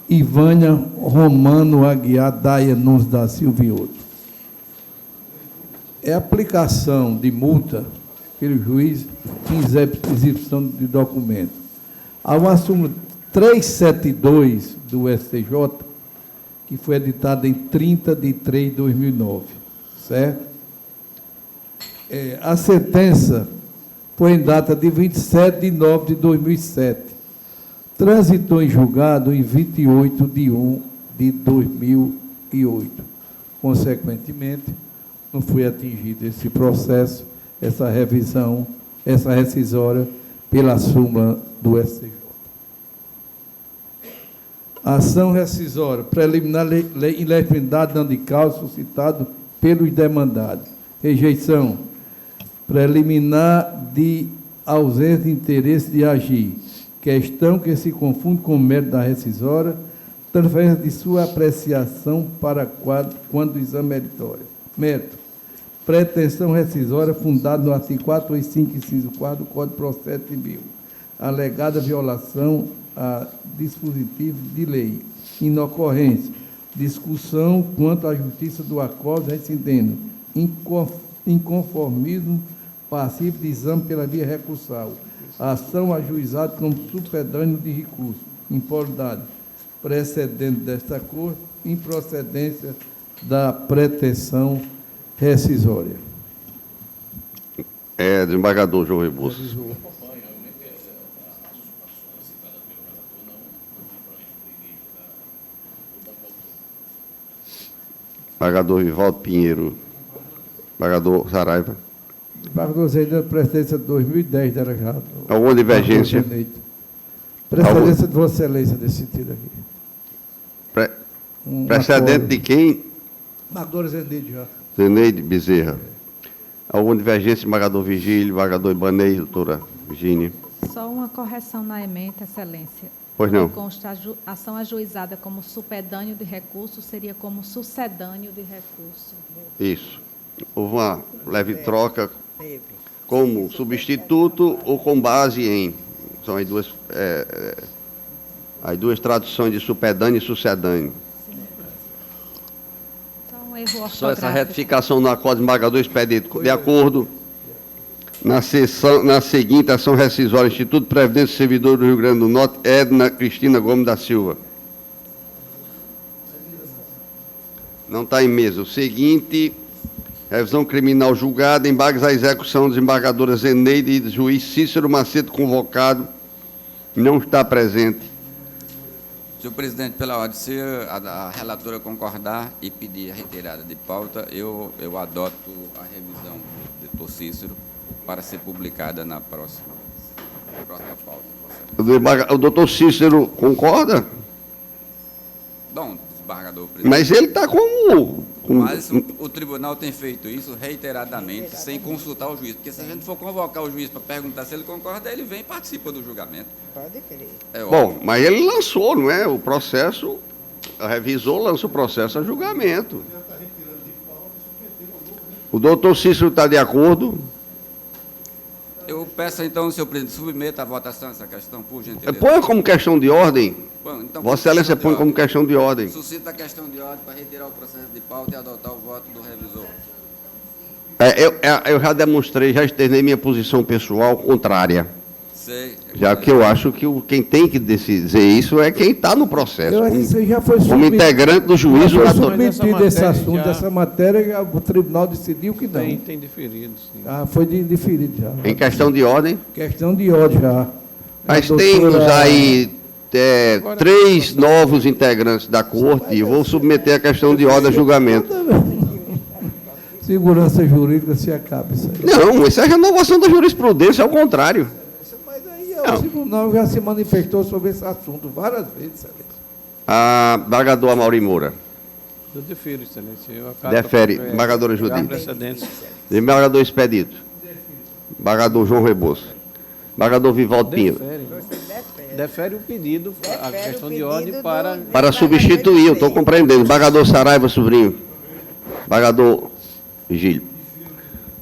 Ivânia Romano Aguiar Daia Nunes da Silva e outros. É aplicação de multa pelo juiz em exibição de documento. Ao assunto 372 do STJ, que foi editado em 30 de 3 de 2009, certo? A sentença foi em data de 27 de 9 de 2007. Transitou em julgado em 28 de 1 de 2008. Consequentemente, não foi atingido esse processo, essa revisão, essa rescisória pela súmula do STJ. Ação rescisória, preliminar ilegitimidade dando de causa suscitado pelos demandados. Rejeição, preliminar de ausência de interesse de agir. Questão que se confunde com o mérito da rescisória, transferência de sua apreciação para quando o exame meritório. Mérito, pretensão rescisória fundada no artigo 485, inciso 4 do Código de Processo Civil. Alegada violação a dispositivo de lei. Inocorrência, discussão quanto à justiça do acórdão rescindendo. Inconformismo passivo de exame pela via recursal. Ação ajuizada como supedâneo de recurso. Improbidade. Precedente desta Corte, improcedência da pretensão rescisória. Desembargador João Rebouças. Desembargador Vivaldo Pinheiro. Desembargador Saraiva. Desembargador Zé, precedência de 2010, delegado. Alguma divergência? Precedência de Vossa Excelência nesse sentido aqui. Precedente de quem? Desembargador Zeneide já. Zeneide Bezerra. Alguma divergência, desembargador Vigílio, desembargador Ibanez, doutora Virgínia? Só uma correção na ementa, Excelência. Pois não. Consta ação ajuizada como supedâneo de recurso, seria como sucedâneo de recurso. Isso. Houve uma leve troca como substituto ou com base em. São as duas traduções de supedâneo e sucedâneo. Então, erro ortográfico. Só essa retificação no acordo desembargador expedito. De acordo, na seguinte ação rescisória, Instituto de Previdência do Servidor do Rio Grande do Norte, Edna Cristina Gomes da Silva. Não está em mesa. O seguinte, revisão criminal julgada, embargos à execução, desembargadora Zeneide e juiz Cícero Macedo, convocado, não está presente. Senhor presidente, pela ordem, se a relatora concordar e pedir a retirada de pauta, eu adoto a revisão do doutor Cícero para ser publicada na próxima pauta. O doutor Cícero concorda? Bom, desembargador presidente. Mas ele está como... Mas o tribunal tem feito isso reiteradamente, sem consultar o juiz. Porque se a gente for convocar o juiz para perguntar se ele concorda, ele vem e participa do julgamento. Pode crer. Bom, mas ele lançou, não é? O processo, a revisor lança o processo a julgamento. O doutor Cícero está de acordo? Eu peço, então, senhor presidente, submeta à votação essa questão, por gentileza. Põe como questão de ordem. Bom, então, Vossa Excelência põe como questão de ordem. Suscita a questão de ordem para retirar o processo de pauta e adotar o voto do revisor. Eu já demonstrei, já externei minha posição pessoal contrária. Sei. Já que eu acho que quem tem que dizer isso é quem está no processo. Eu acho que você já foi como integrante do juízo. Já foi submetido esse assunto, essa matéria, o tribunal decidiu que não. Tem diferido, sim. Foi diferido já. Em questão de ordem? Questão de ordem já. Mas temos aí 3 novos integrantes da corte e vou submeter a questão de ordem a julgamento. Segurança jurídica se acaba isso aí. Não, isso é a renovação da jurisprudência, ao contrário. O tribunal já se manifestou sobre esse assunto várias vezes. Desembargador Amaury Moura. Eu defiro, excelência. Defere. Desembargadora Judite. Precedentes. Desembargador Expedito. Desembargador João Rebouças. Desembargador Vivaldo Pinheiro. Defere o pedido, a questão de ordem para substituir, eu estou compreendendo. Desembargador Saraiva Sobrinho. Desembargador Vigílio.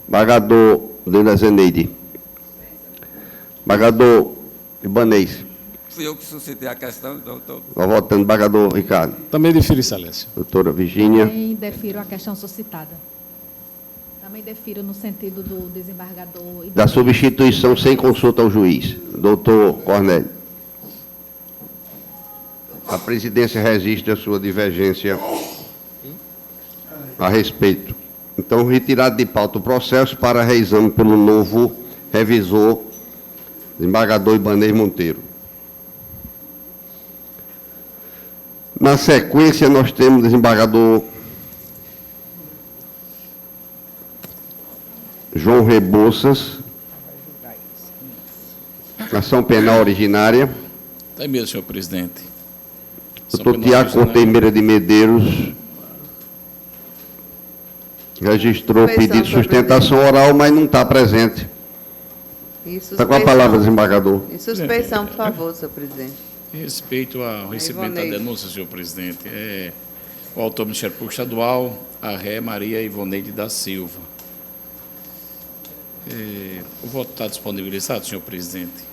Desembargador Dena Zeneide. Desembargador Ibanez. Fui eu que suscitei a questão, então estou... Votando, desembargador Ricardo. Também defiro, excelência. Doutora Virgínia. Também defiro a questão suscitada. Também defiro no sentido do desembargador... Da substituição sem consulta ao juiz. Doutor Cornélio. A presidência resiste à sua divergência a respeito. Então, retirado de pauta o processo para reexame pelo novo revisor, desembargador Ibanez Monteiro. Na sequência, nós temos o desembargador João Rebouças, ação penal originária. Tem mesmo, senhor presidente. Doutor Tiago Cortemeira de Medeiros registrou pedido de sustentação oral, mas não está presente. Está com a palavra, desembargador. Em suspeição, por favor, senhor presidente. Em respeito ao recebimento da denúncia, senhor presidente, o autor do Ministério Público Estadual, a ré Maria Ivoneide da Silva. O voto está disponibilizado, senhor presidente.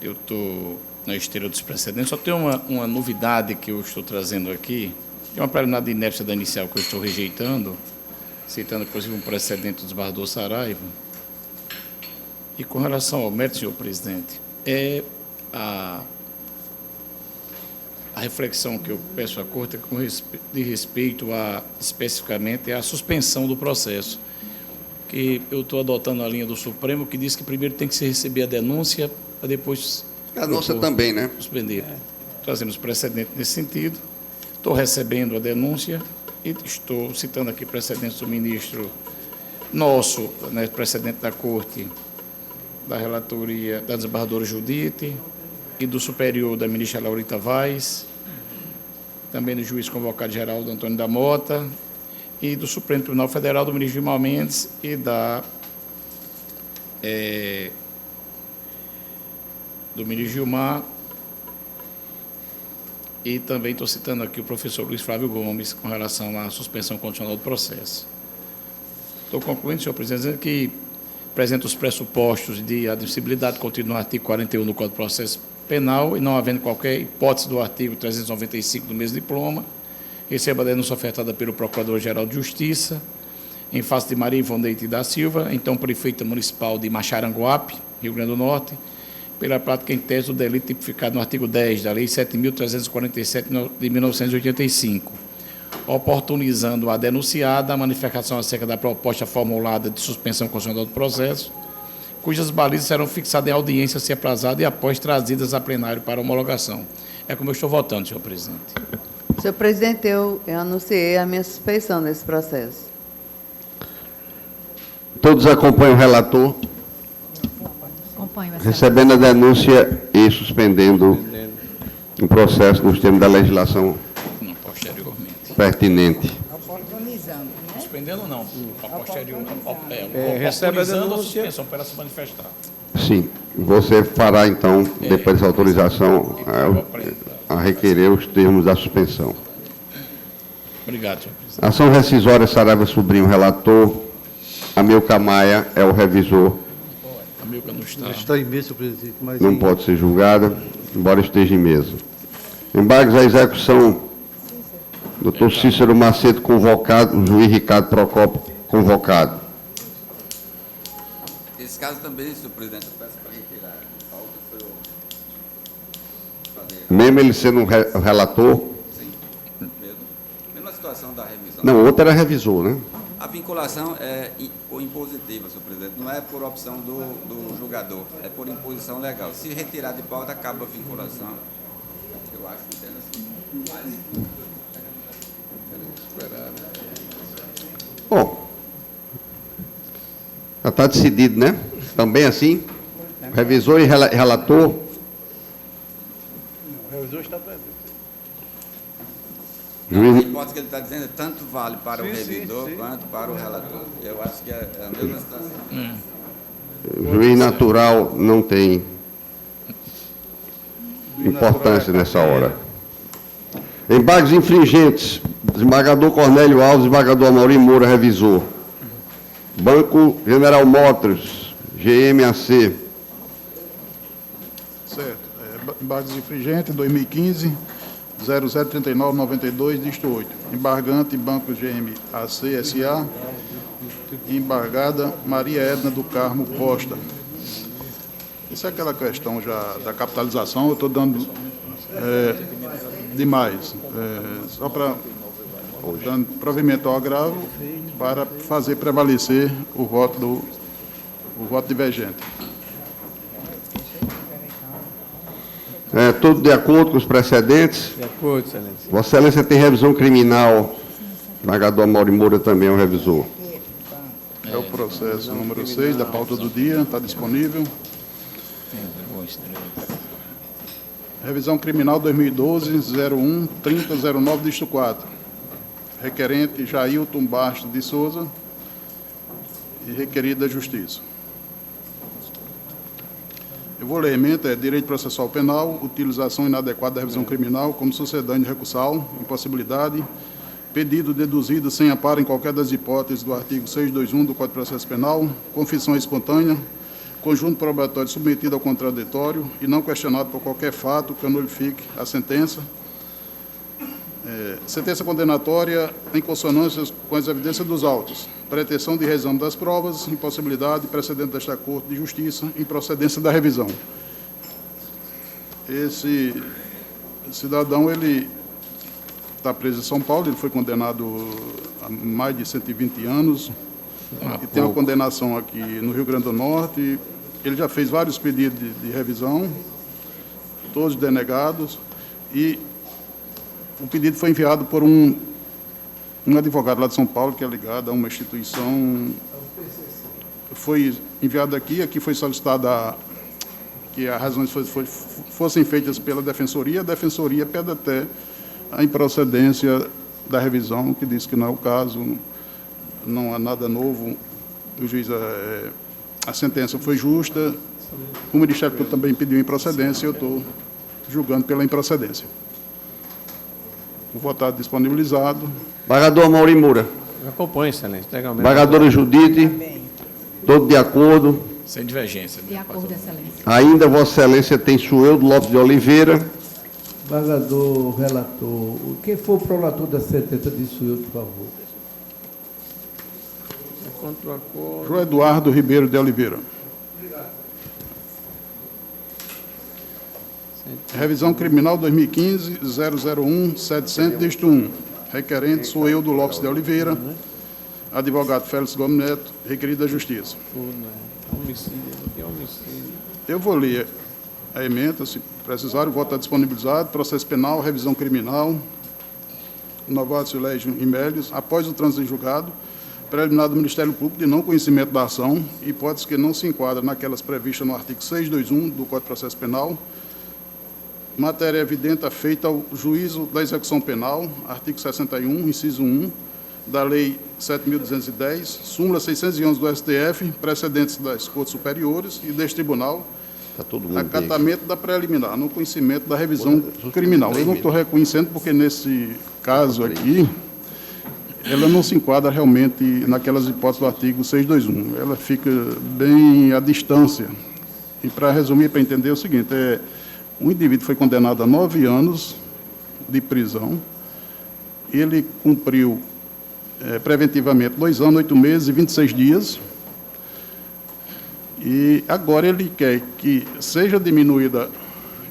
Eu estou na esteira dos precedentes, só tem uma novidade que eu estou trazendo aqui, que é uma preliminar de inércia da inicial que eu estou rejeitando, citando, inclusive, um precedente do desembargador Saraiva. E com relação ao mérito, senhor presidente, a reflexão que eu peço à Corte de respeito especificamente, à suspensão do processo, que eu estou adotando a linha do Supremo, que diz que primeiro tem que se receber a denúncia, para depois... A nossa também, né? Suspender. Trazendo os precedentes nesse sentido. Estou recebendo a denúncia e estou citando aqui precedentes do ministro nosso, né, precedente da Corte, da relatoria da desembargadora Judite e do superior da ministra Laurita Vaz, também do juiz convocado Geraldo Antônio da Mota e do Supremo Tribunal Federal do ministro Gilmar Mendes e do ministro Gilmar, e também estou citando aqui o professor Luiz Flávio Gomes com relação à suspensão condicional do processo. Estou concluindo, senhor presidente, dizendo que apresenta os pressupostos de admissibilidade contida no artigo 41 do Código de Processo Penal e não havendo qualquer hipótese do artigo 395 do mesmo diploma, receba a denúncia ofertada pelo Procurador-Geral de Justiça em face de Maria Ivoneide da Silva, então prefeita municipal de Maxaranguape, Rio Grande do Norte, pela prática em tese do delito tipificado no artigo 10 da Lei 7.347 de 1985, oportunizando a denunciada a manifestação acerca da proposta formulada de suspensão constitucional do processo, cujas balizas serão fixadas em audiência se aprazada e após trazidas a plenário para homologação. É como eu estou votando, senhor presidente. Senhor presidente, eu anunciei a minha suspeição nesse processo. Todos acompanham o relator? Recebendo a denúncia e suspendendo o processo nos termos da legislação pertinente. Oportunizando, né? Suspendendo não, a posterior, recebe a oportunizando a denúncia. suspensão para se manifestar. Sim, você fará então, depois dessa autorização, a requerer os termos da suspensão. Obrigado, senhor presidente. Ação rescisória, Saraiva Sobrinho, relator. Amilcar Maia é o revisor. Amilcar não está. Está em mesa, senhor presidente. Mas Não pode ser julgada, embora esteja em mesa. Embargos à execução. Doutor Cícero Macedo, convocado. O juiz Ricardo Procópio, convocado. Esse caso também, senhor presidente, eu peço para retirar a pauta para eu fazer... Mesmo ele sendo o relator? Sim, mesma situação da revisão. Não, outro era revisor, né? A vinculação é impositiva, senhor presidente, não é por opção do julgador, é por imposição legal. Se retirar de pauta, acaba a vinculação. Eu acho que é assim. Bom, já está decidido, né? Também assim? Revisor e relator? o revisor está presente. A hipótese que ele está dizendo é tanto vale para o revisor quanto para o relator. Eu acho que é a mesma situação. Juiz natural não tem importância nessa hora. Embargos infringentes. Desembargador Cornélio Alves, desembargador Amaury Moura, revisor. Banco General Motors, GMAC. Certo. Embargos infringentes, 2015, 003992, dígito 8. Embargante, Banco GMAC S.A. Embargada, Maria Edna do Carmo Costa. Isso é aquela questão já da capitalização, eu estou dando demais. Só para dando provimento ao agravo para fazer prevalecer o voto divergente. Tudo de acordo com os precedentes? De acordo, excelência. Vossa Excelência tem revisão criminal. O desembargador Amaury Moura também é um revisor. processo número 6 da pauta do dia, está disponível. Revisão criminal 2012-01-3009, distrito 4. Requerente Jailton Bastos de Souza e requerida Justiça. Eu vou ler a emenda, Direito Processual Penal, utilização inadequada da revisão criminal como sucedâneo recursal, impossibilidade, pedido deduzido sem amparo em qualquer das hipóteses do artigo 621 do Código de Processo Penal, confissão espontânea, conjunto probatório submetido ao contraditório e não questionado por qualquer fato que nulifique a sentença. Sentença condenatória em consonância com as evidências dos autos, pretensão de reexame das provas, impossibilidade, precedente desta Corte de Justiça, improcedência da revisão. Esse cidadão, ele está preso em São Paulo, ele foi condenado a mais de 120 anos, e tem uma condenação aqui no Rio Grande do Norte. Ele já fez vários pedidos de revisão, todos denegados, e o pedido foi enviado por um advogado lá de São Paulo, que é ligado a uma instituição. Foi enviado aqui foi solicitada que as razões fossem feitas pela Defensoria. A Defensoria pede até a improcedência da revisão, que diz que não é o caso, não há nada novo. O juiz, a sentença foi justa, o Ministério Público também pediu improcedência, eu estou julgando pela improcedência. O votado disponibilizado. Embargador Amaury Moura. Acompanho, excelência. Embargadora Judite. Todos de acordo. Sem divergência. De acordo, excelência. Ainda Vossa Excelência tem Sueldo Lopes de Oliveira. Embargador, relator, quem for o prolator da sentença de Sueldo, por favor. Contra o acordo. João Eduardo Ribeiro de Oliveira. Revisão criminal 2015-001-700, distrito 1. Requerente Sueldo Lopes de Oliveira. Advogado Félix Gomes Neto, requerido da Justiça. Eu vou ler a emenda, se precisar, o voto está disponibilizado. Processo penal, revisão criminal, novato Légio e Mélios, após o trânsito em julgado, preliminar do Ministério Público de não conhecimento da ação, hipótese que não se enquadra naquelas previstas no artigo 621 do Código de Processo Penal, matéria evidente feita ao juízo da execução penal, artigo 61, inciso 1, da Lei 7.210, súmula 611 do STF, precedentes das Cortes Superiores e deste Tribunal, acatamento da preliminar, no conhecimento da revisão criminal. Eu não estou reconhecendo porque, nesse caso aqui, ela não se enquadra realmente naquelas hipóteses do artigo 621. Ela fica bem à distância. E, para resumir, para entender, é o seguinte, um indivíduo foi condenado a 9 anos de prisão, ele cumpriu preventivamente 2 anos, 8 meses e 26 dias, e agora ele quer que seja diminuída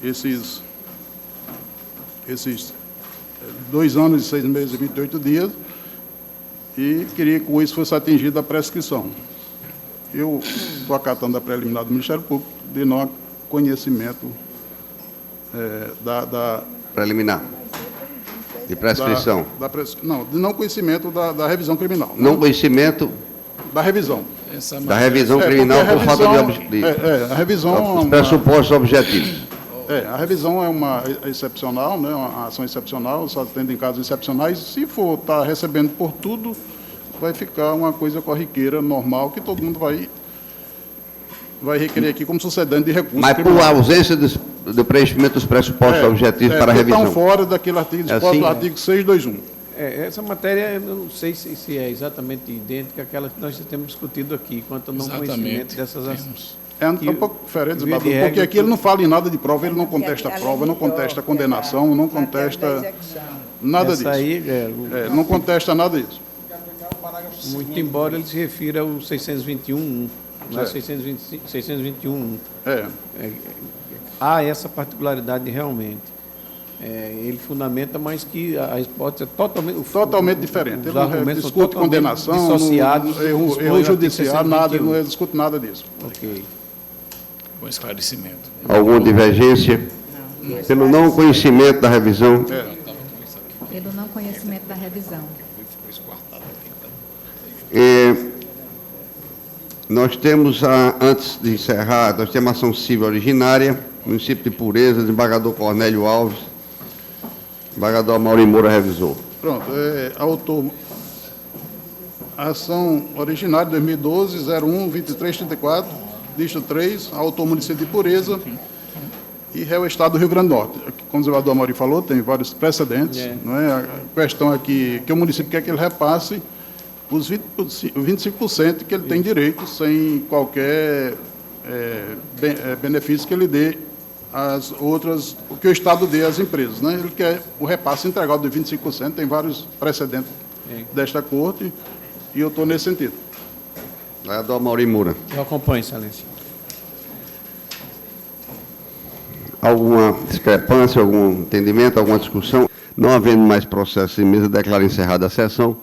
esses 2 anos e 6 meses e 28 dias, e queria que com isso fosse atingida a prescrição. Eu estou acatando a preliminar do Ministério Público de não conhecimento da preliminar. De prescrição. Não, de não conhecimento da revisão criminal. Não conhecimento da revisão. Da revisão criminal por falta de a revisão os pressupostos objetivos. A revisão é uma excepcional, né, uma ação excepcional, só tendo em casos excepcionais. Se for estar recebendo por tudo, vai ficar uma coisa corriqueira, normal, que todo mundo vai requerer aqui como sucedente de recurso. Mas por ausência do preenchimento dos pressupostos objetivos para a revisão. Estão fora daquele artigo disposto do artigo 621. Essa matéria, eu não sei se é exatamente idêntica àquela que nós temos discutido aqui, quanto ao não conhecimento dessas ações. É um pouco diferente, porque aqui ele não fala em nada de prova, ele não contesta a prova, não contesta a condenação, não contesta nada disso. Não contesta nada disso. Muito embora ele se refira ao 621, não é 621. Há essa particularidade realmente. Ele fundamenta, mas que a hipótese é totalmente diferente. Ele não discute condenação, dissociados, erro judicial, nada, ele não discute nada disso. Ok. Bom esclarecimento. Alguma divergência? Pelo não conhecimento da revisão. Pelo não conhecimento da revisão. Nós temos, antes de encerrar, nós temos a ação civil originária, município de Pureza, desembargador Cornélio Alves, desembargador Amaury Moura, revisor. Pronto, autor, ação originária 2012, 01-2334, lista 3, autor município de Pureza e réu Estado do Rio Grande do Norte. Como o desembargador Amaury falou, tem vários precedentes. Não é? A questão aqui que o município quer que ele repasse os 25% que ele tem direito, sem qualquer benefício que ele dê às outras, o que o Estado dê às empresas. Né? Ele quer o repasse integral de 25%, tem vários precedentes desta Corte, e eu estou nesse sentido. Vereador Amaury Moura. Eu acompanho, excelência. Alguma discrepância, algum entendimento, alguma discussão? Não havendo mais processo em mesa, declaro encerrada a sessão.